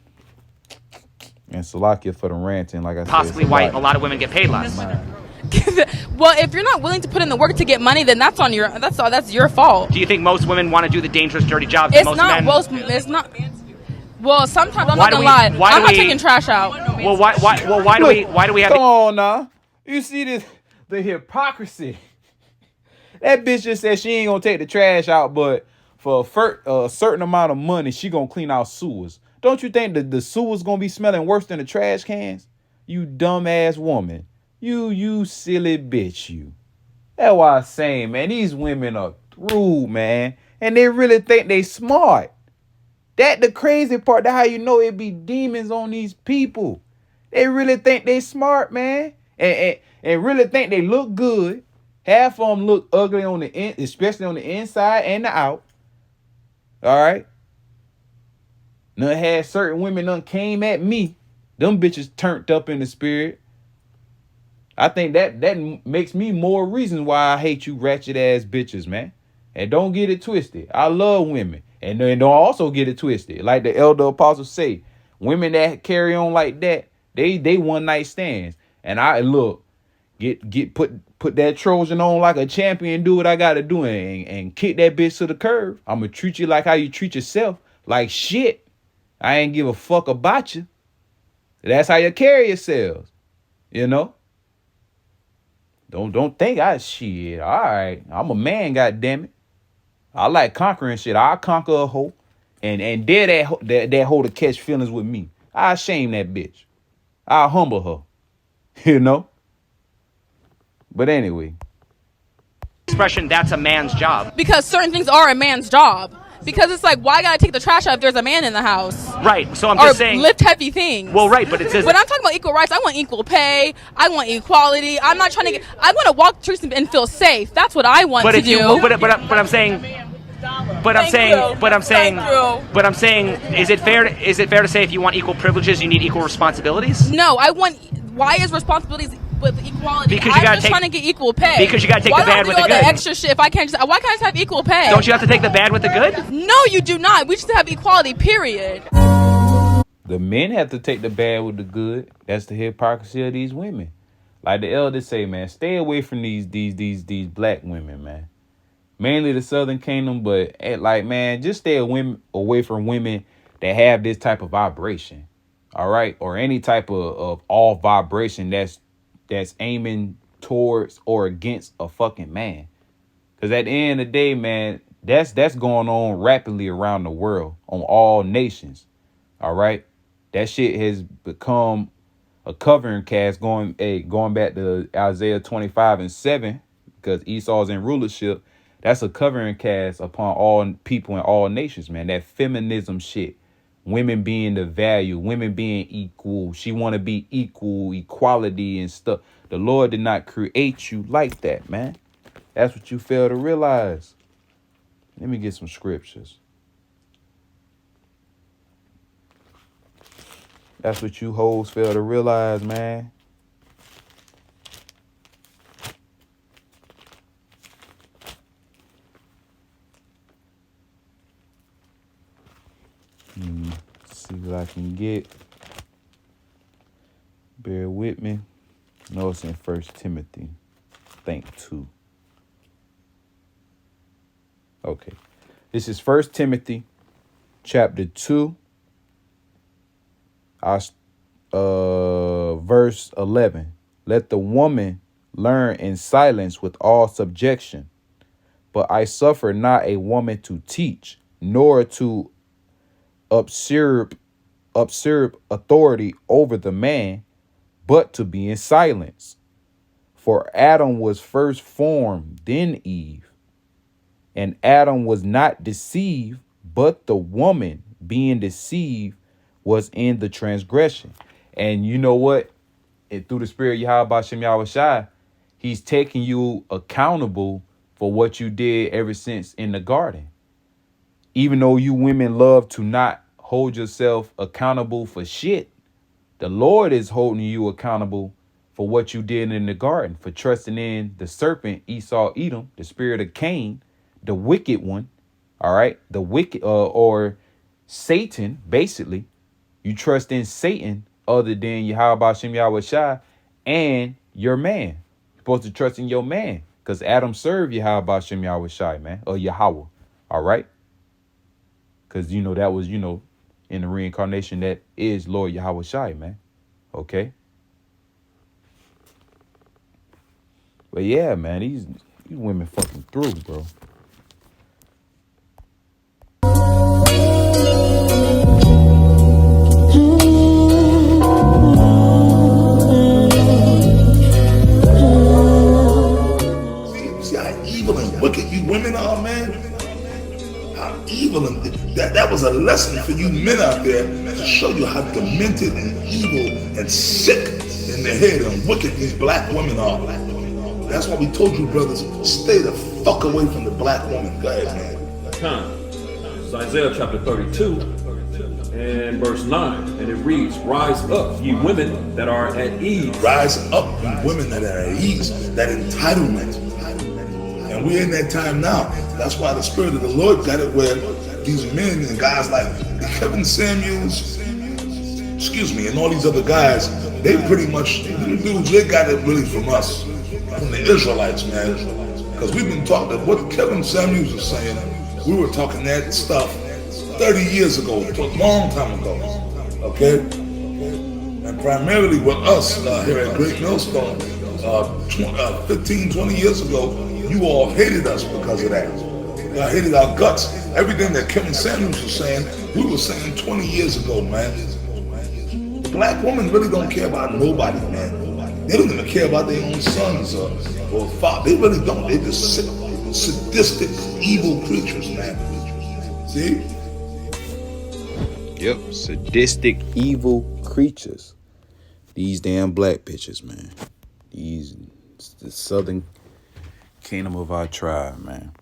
Salakia for the ranting, like I said. Possibly why a lot of women get paid less. Well, if you're not willing to put in the work to get money, then that's your fault. Do you think most women want to do the dangerous, dirty jobs? It's not. Well, sometimes I'm not gonna lie. I'm not taking trash out. Well, why do we have? Come on now. You see the hypocrisy. That bitch just said she ain't gonna take the trash out, but for a certain amount of money, she gonna clean out sewers. Don't you think that the sewers gonna be smelling worse than the trash cans? You dumbass woman. You silly bitch, you. That's why I'm saying, man, these women are through, man. And they really think they smart. That the crazy part. That's how you know it be demons on these people. They really think they smart, man. And really think they look good. Half of them look ugly on the in, especially on the inside and the out. All right. None had certain women done came at me. Them bitches turned up in the spirit. I think that makes me more reasons why I hate you ratchet ass bitches, man. And don't get it twisted. I love women. And don't also get it twisted. Like the elder apostles say, women that carry on like that, they one night stands. And I look, put that Trojan on like a champion, do what I gotta do and kick that bitch to the curb. I'ma treat you like how you treat yourself. Like shit. I ain't give a fuck about you. That's how you carry yourselves. Don't think I shit. All right. I'm a man, goddammit. I like conquering shit. I'll conquer a hoe. And dare that hoe to catch feelings with me. I'll shame that bitch. I'll humble her. But anyway. Expression, that's a man's job. Because certain things are a man's job. Because it's like, why gotta take the trash out if there's a man in the house? Right. So I'm just saying. Or lift heavy things. Well, right, but it says. When I'm talking about equal rights, I want equal pay. I want equality. I'm not trying to I want to walk the streets and feel safe. That's what I want to do. But I'm saying. But I'm saying, is it fair to say if you want equal privileges, you need equal responsibilities? No, why is responsibilities with equality? Because you gotta trying to get equal pay. Because you gotta take the bad with the good. Why do all the extra shit? Why can't I just have equal pay? Don't you have to take the bad with the good? No, you do not. We should have equality, period. The men have to take the bad with the good. That's the hypocrisy of these women. Like the elders say, man, stay away from these black women, man. Mainly the Southern Kingdom, but man, just stay away from women that have this type of vibration. All right. Or any type of all vibration that's aiming towards or against a fucking man. Because at the end of the day, man, that's going on rapidly around the world on all nations. All right. That shit has become a covering cast going back to Isaiah 25:7. because Esau's in rulership. That's a covering cast upon all people in all nations, man. That feminism shit. Women being the value, women being equal. She want to be equal, equality and stuff. The Lord did not create you like that, man. That's what you fail to realize. Let me get some scriptures. That's what you hoes fail to realize, man. See what I can get. Bear with me. No, it's in 1 Timothy. Think 2. Okay. This is 1 Timothy chapter 2. Verse 11. Let the woman learn in silence with all subjection. But I suffer not a woman to teach, nor to usurp authority over the man, but to be in silence. For Adam was first formed, then Eve. And Adam was not deceived, but the woman, being deceived, was in the transgression. And you know what? And through the spirit Yahweh Shem Yahweh Shai, he's taking you accountable for what you did ever since in the garden. Even though you women love to not hold yourself accountable for shit, the Lord is holding you accountable for what you did in the garden, for trusting in the serpent Esau Edom, the spirit of Cain, the wicked one. All right. The wicked or Satan, basically. You trust in Satan other than Yahweh Shem Yahweh Shai and your man. You're supposed to trust in your man because Adam served Yahweh Shem Yahweh Shai, man, or Yahweh. All right. Because, you know, that was, you know, in the reincarnation that is Lord Yahweh Shai, man. Okay. But yeah, man, these women fucking through, bro. See how evil and wicked you women are, man? How evil and that was a lesson for you men out there to show you how demented and evil and sick in the head and wicked these black women are. That's why we told you, brothers, stay the fuck away from the black woman. Go ahead, man. Time. It's Isaiah chapter 32 and verse 9. And it reads, rise up, ye women that are at ease. Rise up, ye women that are at ease. That entitlement. And we're in that time now. That's why the Spirit of the Lord got it where these men and guys like Kevin Samuels, and all these other guys, they pretty much, they got it really from us, from the Israelites, man. Because we've been talking, what Kevin Samuels was saying, we were talking that stuff 30 years ago, a long time ago, okay? And primarily with us here at Great Millstone, 15, 20 years ago, you all hated us because of that. Y'all hated our guts. Everything that Kevin Samuels was saying, we were saying 20 years ago, man. The black women really don't care about nobody, man. They don't even care about their own sons or father. They really don't. They're just sadistic, evil creatures, man. See? Yep, sadistic, evil creatures. These damn black bitches, man. These, the southern kingdom of our tribe, man.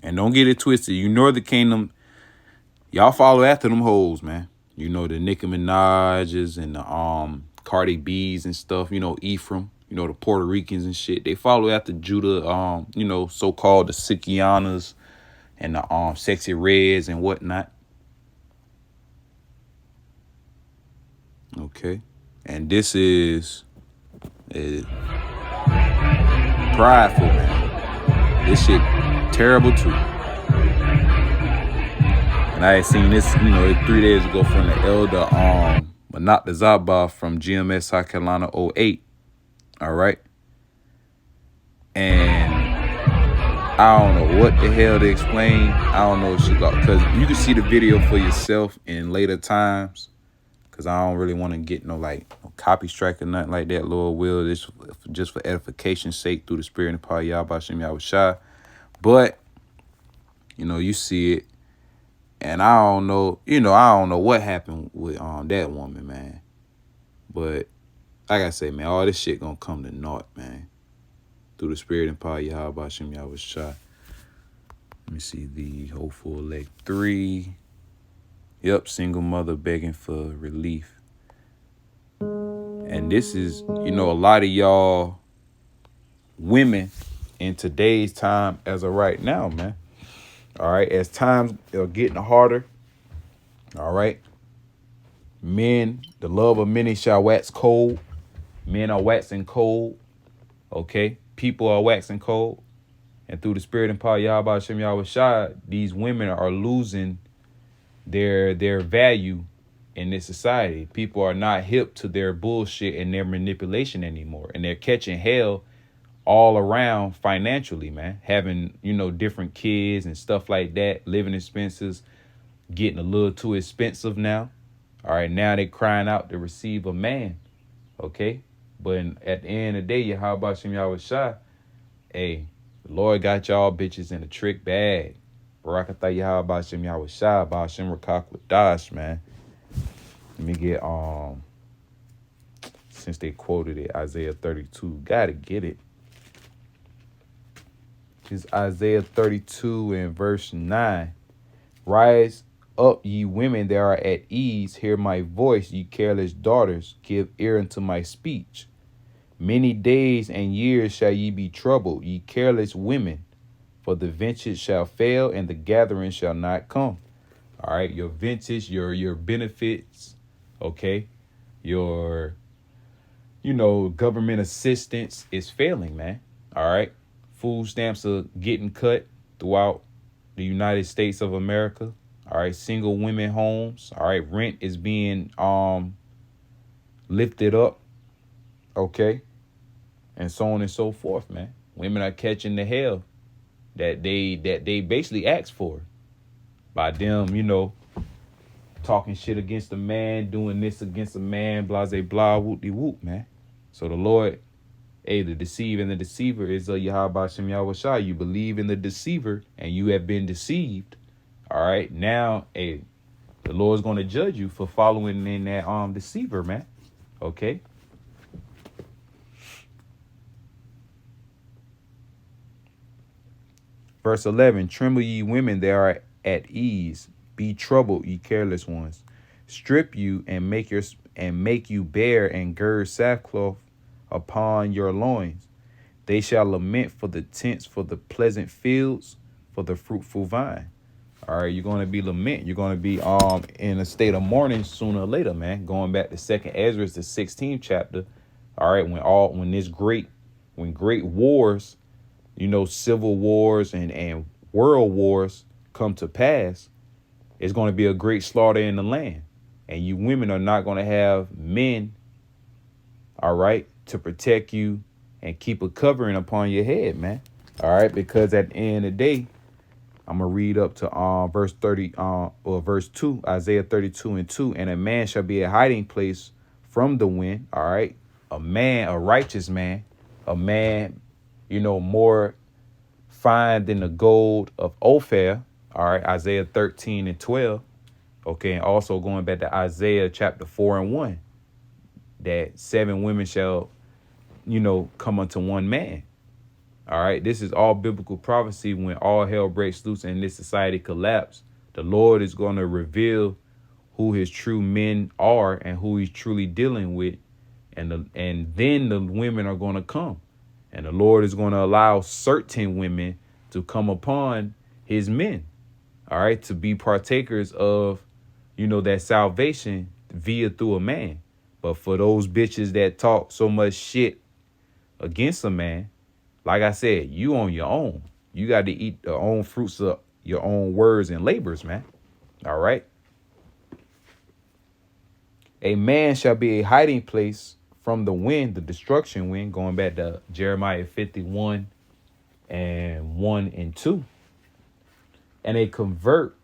And don't get it twisted. You northern kingdom, y'all follow after them hoes, man. You know, the Nicki Minaj's and the Cardi B's and stuff. You know, Ephraim. You know, the Puerto Ricans and shit. They follow after Judah, you know, so-called the Sikianas and the Sexy Reds and whatnot. Okay. And this is prideful, man. This shit terrible too. And I had seen this, you know, 3 days ago from the elder Manat the Zabah from GMS South Carolina 08. All right. And I don't know what the hell to explain. I don't know what she got, because you can see the video for yourself in later times. because I don't really want to get no copy strike or nothing like that. Lord will, this just for edification's sake through the spirit and power of Yahweh Shem Yahushua. But you see it, and I don't know. I don't know what happened with that woman, man. But like I say, man, all this shit gonna come to naught, man, through the spirit and power of Yahweh Shem Yahushua. Let me see the hopeful elect 3. Yep, single mother begging for relief. And this is, a lot of y'all women in today's time as of right now, man. All right, as times are getting harder, all right, men, the love of many shall wax cold. Men are waxing cold, okay? People are waxing cold. And through the spirit and power of Yahweh Shem Yahushua, these women are losing their value in this society. People are not hip to their bullshit and their manipulation anymore. And they're catching hell all around financially, man. Having, different kids and stuff like that. Living expenses getting a little too expensive now. All right, now they crying out to receive a man. Okay? But at the end of the day, Yahweh Shem Yahushua, hey, the Lord got y'all bitches in a trick bag. Barakatah Yahweh Shem Yahushua, Ba'ashem Rakak Wadash, man. Let me get, since they quoted it, Isaiah 32. Gotta get it. It's Isaiah 32 and verse 9. Rise up, ye women that are at ease. Hear my voice, ye careless daughters. Give ear unto my speech. Many days and years shall ye be troubled, ye careless women. For the vintage shall fail and the gathering shall not come. All right, your vintage, your benefits, okay, your, government assistance is failing, man. All right, food stamps are getting cut throughout the United States of America. All right, single women homes. All right, rent is being lifted up, okay, and so on and so forth, man. Women are catching the hell that they basically asked for by them, talking shit against a man, doing this against a man, blah, blah, whoop-de-whoop, man. So the Lord, hey, the deceiver and the deceiver is Yahweh Shem Yahushua. You believe in the deceiver and you have been deceived. All right, now, hey, the Lord's going to judge you for following in that deceiver, man. Okay. Verse 11, tremble ye women that are at ease, be troubled, ye careless ones. Strip you and make you bare and gird sackcloth upon your loins. They shall lament for the tents, for the pleasant fields, for the fruitful vine. All right, you're going to be lament. You're going to be in a state of mourning sooner or later, man. Going back to 2nd Ezra, the 16th chapter. All right, when great wars, civil wars and world wars come to pass, it's going to be a great slaughter in the land. And you women are not going to have men, all right, to protect you and keep a covering upon your head, man. All right, because at the end of the day, I'm going to read up to verse 30 or verse 2, Isaiah 32 and 2. And a man shall be a hiding place from the wind. All right, a man, a righteous man, a man, more fine than the gold of Ophir. All right, Isaiah 13 and 12. Okay, and also going back to Isaiah chapter 4 and 1, that 7 women shall, come unto one man. All right, this is all biblical prophecy. When all hell breaks loose and this society collapse, the Lord is going to reveal who his true men are and who he's truly dealing with. And then the women are going to come. And the Lord is going to allow certain women to come upon his men, all right, to be partakers of, that salvation through a man. But for those bitches that talk so much shit against a man, like I said, you on your own. You got to eat the own fruits of your own words and labors, man. All right. A man shall be a hiding place from the wind, the destruction wind, going back to Jeremiah 51 and 1 and 2. And a covert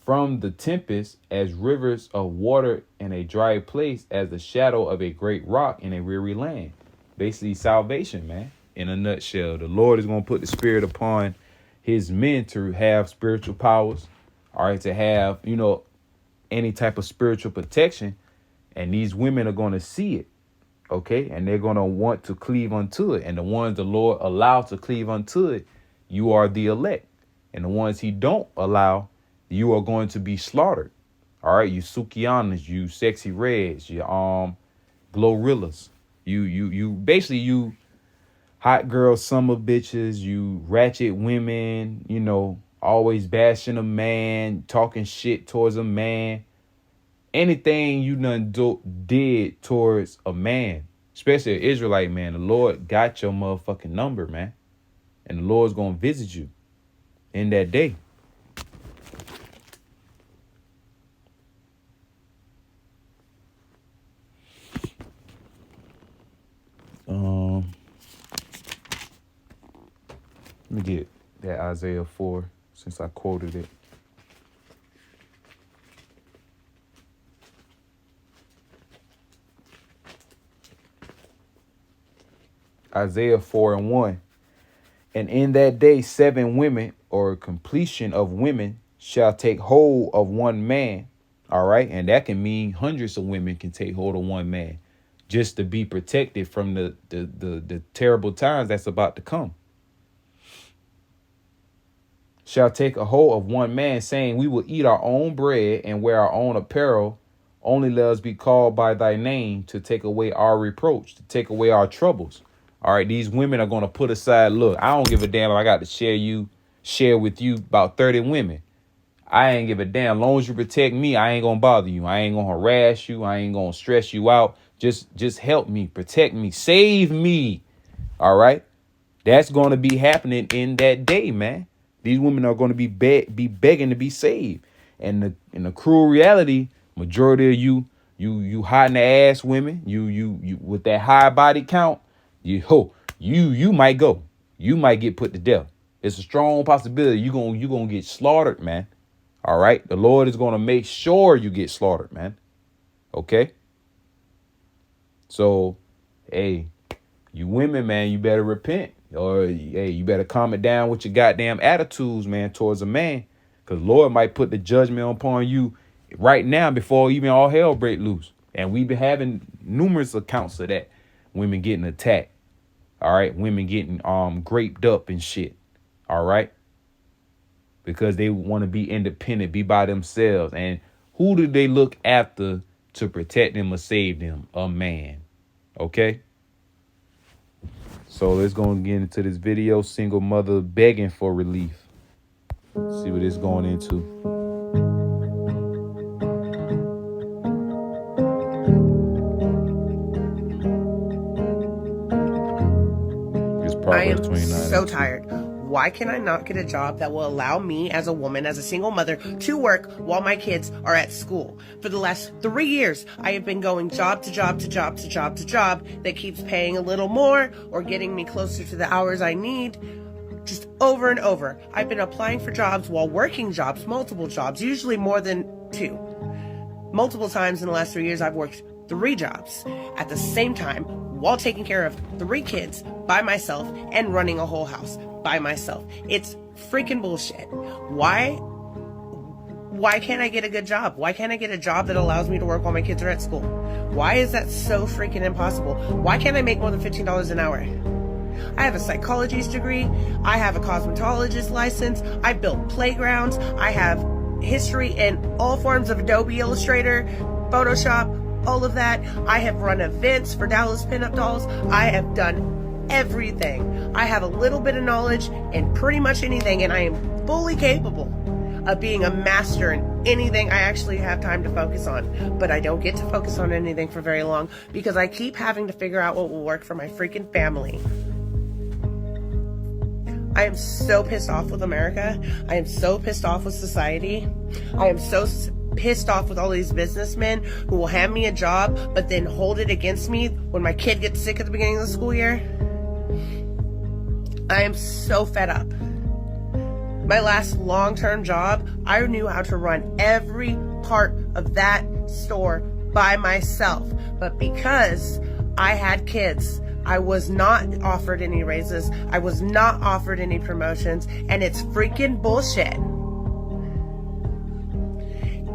from the tempest, as rivers of water in a dry place, as the shadow of a great rock in a weary land. Basically, salvation, man. In a nutshell, the Lord is going to put the Spirit upon his men to have spiritual powers, all right, to have, any type of spiritual protection. And these women are going to see it, okay? And they're going to want to cleave unto it. And the ones the Lord allows to cleave unto it, you are the elect. And the ones he don't allow, you are going to be slaughtered. All right, you Sukianas, you Sexy Reds, you Glorrillas, you basically you hot girl summer bitches, you ratchet women, always bashing a man, talking shit towards a man. Anything you done did towards a man, especially an Israelite man, the Lord got your motherfucking number, man. And the Lord's going to visit you in that day. Let me get that Isaiah 4 since I quoted it. Isaiah 4:1. And in that day 7 women, or completion of women, shall take hold of one man. All right. And that can mean hundreds of women can take hold of one man just to be protected from the terrible times that's about to come. Shall take a hold of one man, saying, we will eat our own bread and wear our own apparel. Only let us be called by thy name, to take away our reproach, to take away our troubles. All right, these women are going to put aside, look, I don't give a damn if I got to share with you about 30 women. I ain't give a damn. As long as you protect me, I ain't going to bother you. I ain't going to harass you. I ain't going to stress you out. Just help me, protect me, save me. All right. That's going to be happening in that day, man. These women are going to be begging to be saved. And in the cruel reality, majority of you hiding the ass women, you with that high body count, you might go. You might get put to death. It's a strong possibility you gonna get slaughtered, man. All right. The Lord is going to make sure you get slaughtered, man. Okay. So, hey, you women, man, you better repent. Or, hey, you better calm it down with your goddamn attitudes, man, towards a man. Because Lord might put the judgment upon you right now before even all hell break loose. And we've been having numerous accounts of that. Women getting attacked. All right. Women getting graped up and shit. All right. Because they want to be independent, be by themselves. And who do they look after to protect them or save them? A man. Okay. So let's go and get into this video. Single mother begging for relief. See what it's going into. I am so tired. Why can I not get a job that will allow me as a woman, as a single mother, to work while my kids are at school? For the last 3 years, I have been going job to job to job to job to job that keeps paying a little more or getting me closer to the hours I need. Just over and over. I've been applying for jobs while working jobs, multiple jobs, usually more than 2. Multiple times in the last 3 years, I've worked 3 jobs at the same time while taking care of 3 kids by myself and running a whole house by myself. It's freaking bullshit. Why can't I get a good job? Why can't I get a job that allows me to work while my kids are at school? Why is that so freaking impossible? Why can't I make more than $15 an hour? I have a psychology's degree. I have a cosmetologist license. I built playgrounds. I have history in all forms of Adobe Illustrator, Photoshop, all of that. I have run events for Dallas Pinup Dolls. I have done everything. I have a little bit of knowledge in pretty much anything, and I am fully capable of being a master in anything I actually have time to focus on. But I don't get to focus on anything for very long because I keep having to figure out what will work for my freaking family. I am so pissed off with America. I am so pissed off with society. I am so pissed off with all these businessmen who will hand me a job but then hold it against me when my kid gets sick at the beginning of the school year. I am so fed up. My last long-term job, I knew how to run every part of that store by myself. But because I had kids, I was not offered any raises. I was not offered any promotions, and it's freaking bullshit.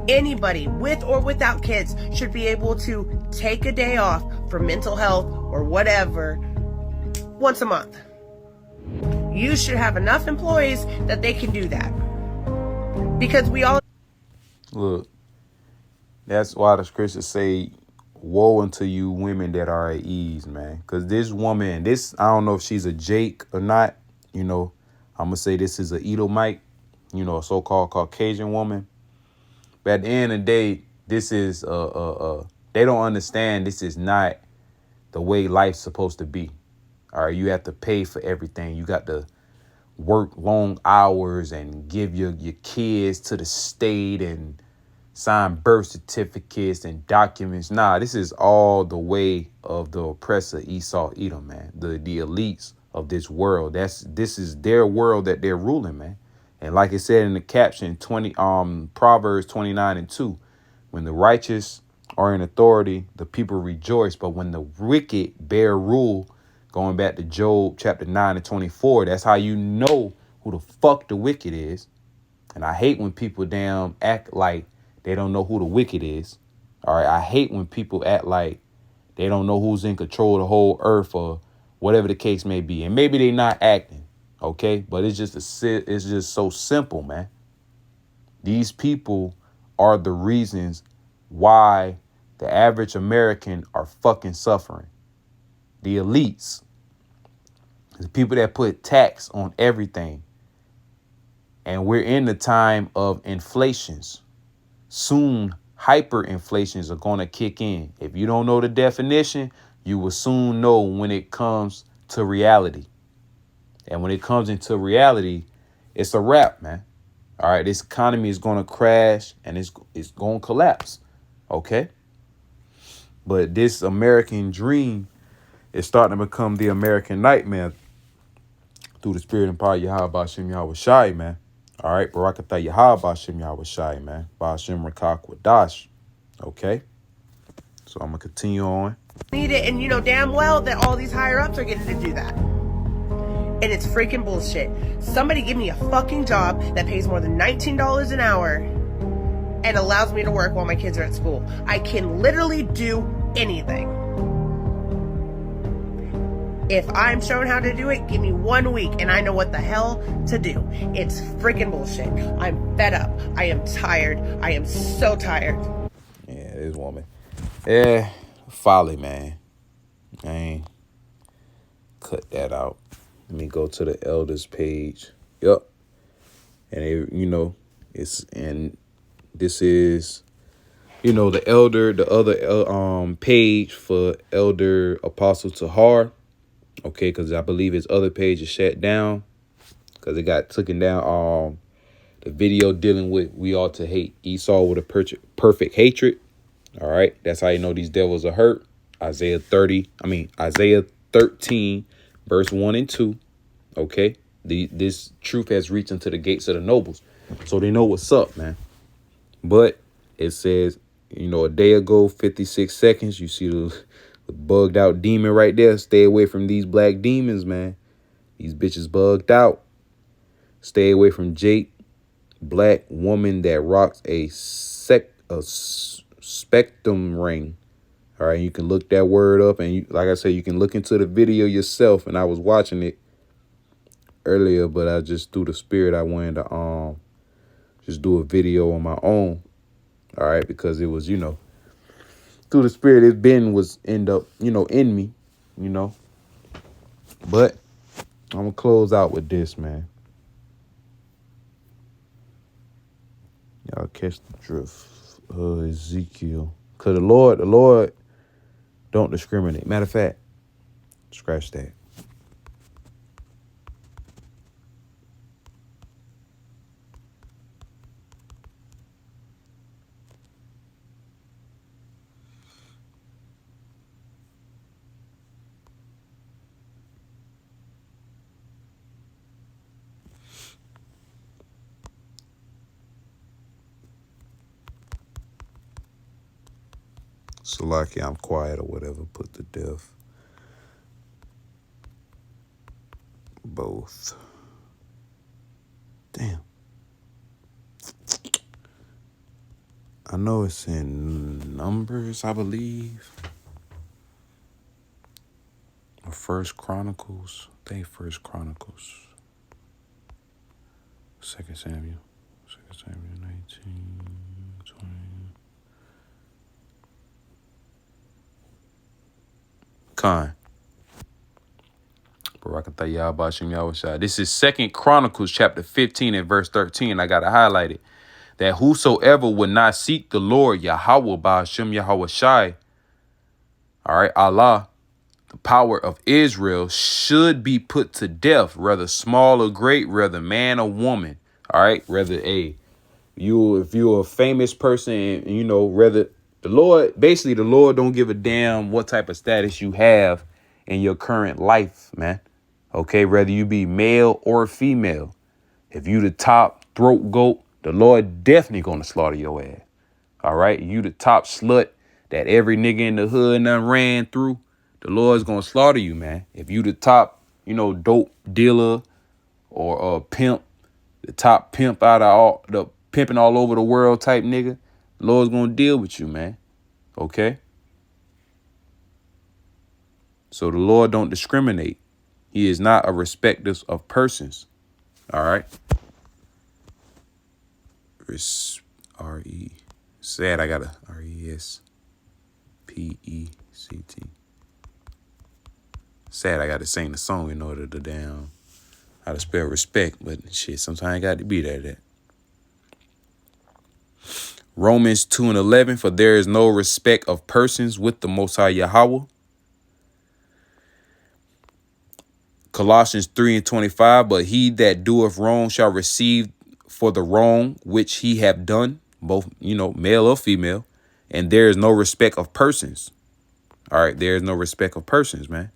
Anybody with or without kids should be able to take a day off for mental health or whatever once a month. You should have enough employees that they can do that. Because we all... Look, that's why the scriptures say, woe unto you women that are at ease, man. Because this woman, I don't know if she's a Jake or not. I'm going to say this is a Edomite, a so-called Caucasian woman. But at the end of the day, this is, they don't understand this is not the way life's supposed to be. All right, you have to pay for everything. You got to work long hours and give your kids to the state and sign birth certificates and documents. Nah, this is all the way of the oppressor Esau Edom, man. The elites of this world. This is their world that they're ruling, man. And like it said in the caption, Proverbs 29:2, when the righteous are in authority, the people rejoice. But when the wicked bear rule, going back to Job chapter 9:24, that's how you know who the fuck the wicked is. And I hate when people damn act like they don't know who the wicked is. All right. I hate when people act like they don't know who's in control of the whole earth or whatever the case may be. And maybe they're not acting. OK, but it's just so simple, man. These people are the reasons why the average American are fucking suffering. The elites, the people that put tax on everything. And we're in the time of inflations. Soon, hyperinflations are going to kick in. If you don't know the definition, you will soon know when it comes to reality. And when it comes into reality, it's a wrap, man. All right, this economy is going to crash and it's going to collapse. OK, but this American dream is starting to become the American nightmare through the spirit and power of Yahweh Ba'Shem Yahweh Shai, man. All right, Barakatah Yahweh Ba'Shem Yahweh Shai, man. Ba'Shem Rakak Wadash. OK, so I'm going to continue on. Need it, and you know damn well that all these higher ups are getting to do that. And it's freaking bullshit. Somebody give me a fucking job that pays more than $19 an hour and allows me to work while my kids are at school. I can literally do anything. If I'm shown how to do it, give me 1 week and I know what the hell to do. It's freaking bullshit. I'm fed up. I am tired. I am so tired. Yeah, this woman. Yeah, folly, man. I ain't cut that out. Let me go to the elders page. Yep. And this is, the other page for Elder Apostle Tahar. Okay, because I believe his other page is shut down because it got taken down. The video dealing with we ought to hate Esau with a perfect hatred. All right, that's how you know these devils are hurt. Isaiah 13, verse 1 and 2. OK, this truth has reached into the gates of the nobles. So they know what's up, man. But it says, a day ago, 56 seconds. You see the bugged out demon right there. Stay away from these black demons, man. These bitches bugged out. Stay away from Jake, black woman that rocks a spectrum ring. All right, you can look that word up, and like I said, you can look into the video yourself. And I was watching it earlier, but I just through the spirit I wanted to just do a video on my own. All right, because it was through the spirit was end up in me, but I'm gonna close out with this, man. Y'all catch the drift. Ezekiel, because the Lord don't discriminate. Matter of fact, scratch that. Salaki, I'm quiet or whatever. Put to death. Both. Damn. I know it's in Numbers, I believe. Or First Chronicles. I think First Chronicles. 2 Samuel. 2 Samuel 19, 20. Khan. Barakatah Bashim Yahushua. This is 2 Chronicles chapter 15 and verse 13. I got to highlight it. That whosoever would not seek the Lord Yahweh Bashim Yahushua, all right, Allah, the power of Israel, should be put to death, whether small or great, whether man or woman. All right, whether if you're a famous person, and you know, whether the Lord don't give a damn what type of status you have in your current life, man. Okay, whether you be male or female, if you the top throat goat, the Lord definitely gonna slaughter your ass. All right, you the top slut that every nigga in the hood done ran through, the Lord's gonna slaughter you, man. If you the top, dope dealer or pimp, the top pimp out of all the pimping all over the world type nigga, the Lord's gonna deal with you, man. Okay? So the Lord don't discriminate. He is not a respecter of persons. All right? R-E. Sad I got a R-E-S-P-E-C-T. Sad I got to sing the song in order to how to spell respect, but shit, sometimes I got to be that. Romans 2 and 11, for there is no respect of persons with the Most High Yahweh. Colossians 3 and 25, but he that doeth wrong shall receive for the wrong which he have done, both, male or female, and there is no respect of persons. All right, there is no respect of persons, man.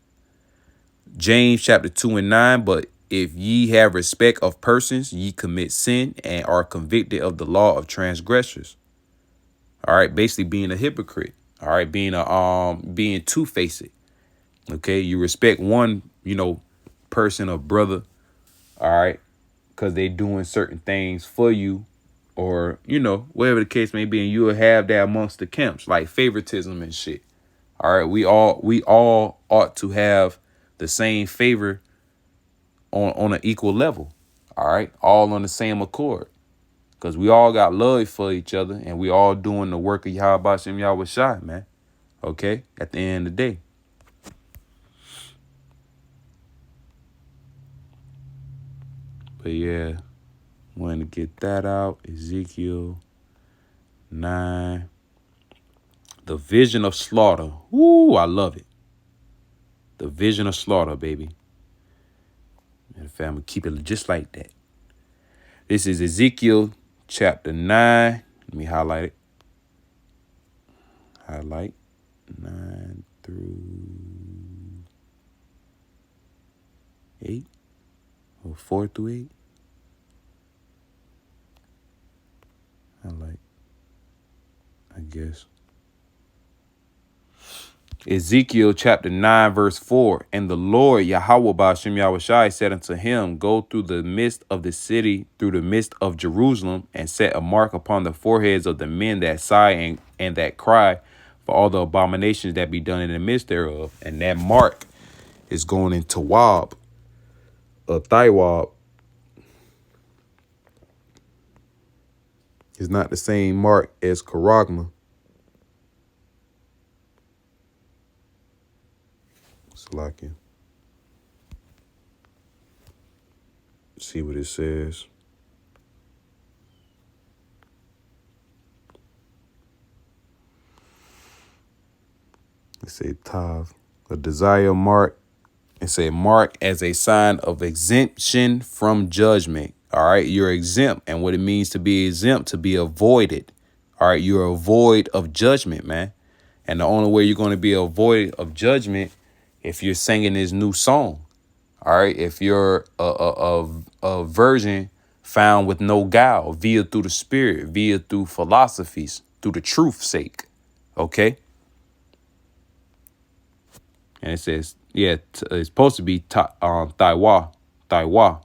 James chapter 2 and 9, but if ye have respect of persons, ye commit sin and are convicted of the law of transgressors. All right, basically being a hypocrite. All right, being two-faced. Okay, you respect one, person or brother, all right, because they doing certain things for you, or whatever the case may be, and you will have that amongst the camps, like favoritism and shit. All right, we all ought to have the same favor on an equal level. All right, all on the same accord, because we all got love for each other, and we all doing the work of Yahweh Bashem Yahweh Shai, man. Okay, at the end of the day. But yeah, wanted to get that out. Ezekiel 9. The vision of slaughter. Woo, I love it. The vision of slaughter, baby. And family, keep it just like that. This is Ezekiel chapter 9. Let me highlight it. Highlight 9 through 8. Or 4 through 8. Highlight, I guess. Ezekiel chapter 9, verse 4. And the Lord Yahweh Ba'ashem Yahushai said unto him, go through the midst of the city, through the midst of Jerusalem, and set a mark upon the foreheads of the men that sigh and that cry for all the abominations that be done in the midst thereof. And that mark is going into Wab, or Thywab. It's not the same mark as Karagma. Salakia. See what it says. It say Tav, a desire mark. It say mark as a sign of exemption from judgment. All right, you're exempt, and what it means to be exempt, to be avoided. All right, you're a void of judgment, man. And the only way you're going to be a void of judgment if you're singing this new song. All right, if you're a virgin found with no guile, via through the spirit, via through philosophies, through the truth's sake. Okay, And it says, yeah, it's supposed to be Taiwa. Taiwa.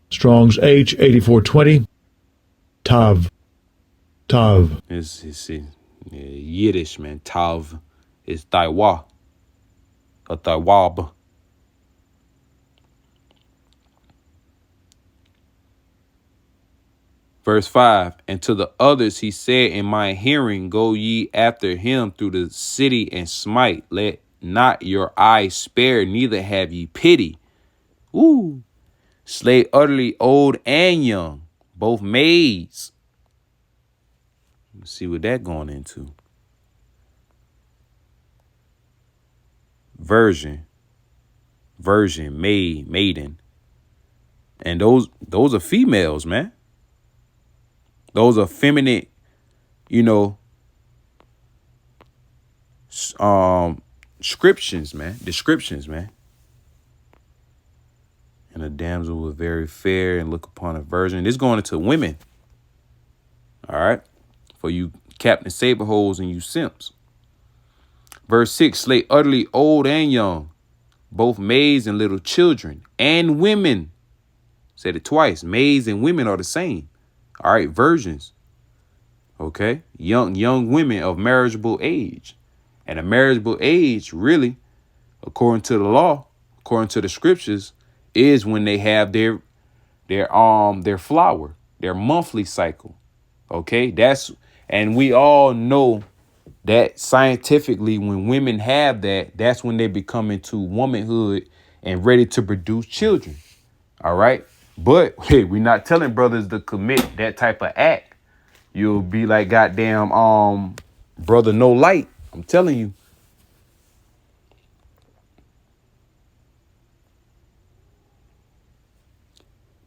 Strong's H8420. Tav. Tav. It's Yiddish, man. Tav is Taiwa. Or Taiwab. Verse 5, and to the others he said in my hearing, go ye after him through the city and smite. Let not your eyes spare, neither have ye pity. Ooh. Slay utterly old and young, both maids. Let's see what that going into. Virgin, maid, maiden. And those are females, man. Those are feminine, descriptions, man. And a damsel was very fair and look upon a virgin. This going into women. All right. For you Captain Saberholes and you simps. Verse 6, slay utterly old and young, both maids and little children and women. Said it twice. Maids and women are the same. All right. Virgins. Okay. Young women of marriageable age. And a marriageable age, really, according to the law, according to the scriptures, is when they have their flower, their monthly cycle. Okay, and we all know that scientifically, when women have that, that's when they become into womanhood and ready to produce children. All right, but hey, we're not telling brothers to commit that type of act. You'll be like goddamn brother no light. I'm telling you.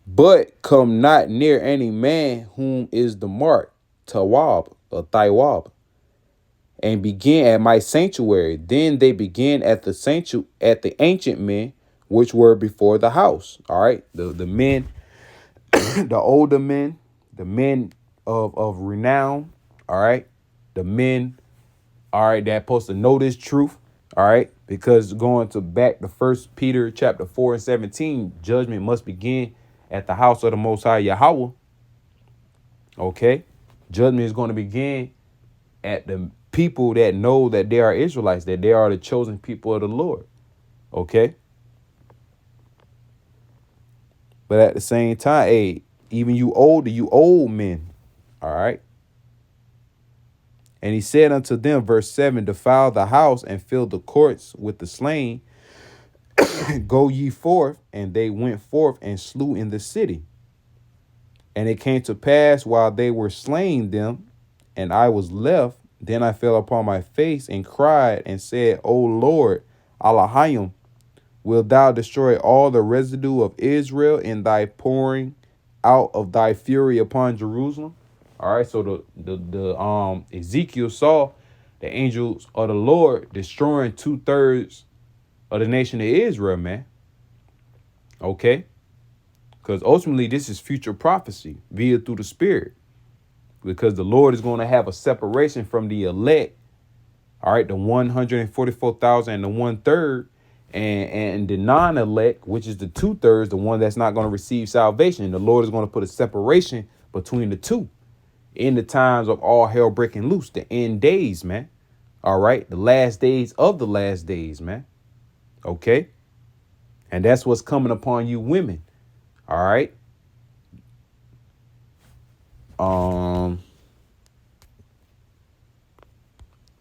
But come not near any man whom is the mark, Tawab or Taiwab, and begin at my sanctuary. Then they began at the ancient men which were before the house. All right, the men, the older men, the men of renown. All right, the men. All right, that supposed to know this truth. All right, because going to back to 1 Peter chapter 4 and 17, judgment must begin at the house of the Most High Yahweh. Okay, judgment is going to begin at the people that know that they are Israelites, that they are the chosen people of the Lord. Okay, but at the same time, hey, even you old men. All right. And he said unto them, verse 7, defile the house and fill the courts with the slain. Go ye forth. And they went forth and slew in the city. And it came to pass while they were slaying them, and I was left, then I fell upon my face and cried and said, O Lord, Allahayim, wilt thou destroy all the residue of Israel in thy pouring out of thy fury upon Jerusalem? All right, so the Ezekiel saw the angels of the Lord destroying 2/3 of the nation of Israel, man. Okay, because ultimately this is future prophecy via through the Spirit, because the Lord is going to have a separation from the elect. All right, the 144,000 and the 1/3, and the non-elect, which is the 2/3, the one that's not going to receive salvation. The Lord is going to put a separation between the two. In the times of all hell breaking loose, the end days, man. All right. The last days of the last days, man. Okay. And that's what's coming upon you women. All right.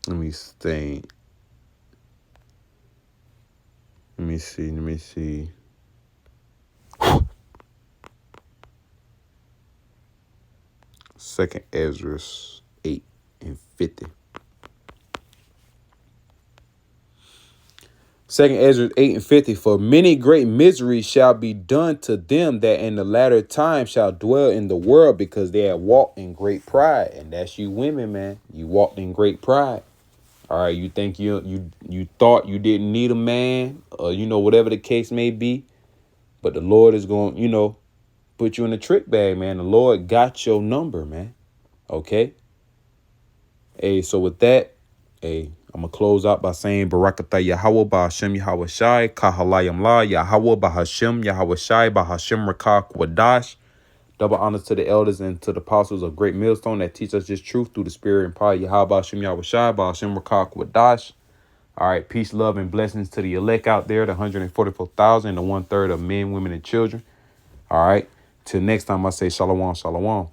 Let me think. Let me see. Second Ezra 8 and 50. Second Ezra 8 and 50. For many great miseries shall be done to them that in the latter time shall dwell in the world, because they have walked in great pride. And that's you women, man. You walked in great pride. All right, you think you thought you didn't need a man, or whatever the case may be. But the Lord is going, put you in a trick bag, man. The Lord got your number, man. Okay. Hey, so with that, hey, I'm going to close out by saying Barakatah Yahweh Bahashem Yahweh Shai, Kahalayam La, Yahweh Bahashem Yahweh Shai, Bahashem Rakak Wadash. Double honors to the elders and to the apostles of Great Millstone that teach us this truth through the spirit and power. Yahweh Bahashem Yahweh Shai, Bahashem Rakak Wadash. All right, peace, love, and blessings to the elect out there, the 144,000, the 1/3 of men, women, and children. All right, till next time I say shalom, shalom.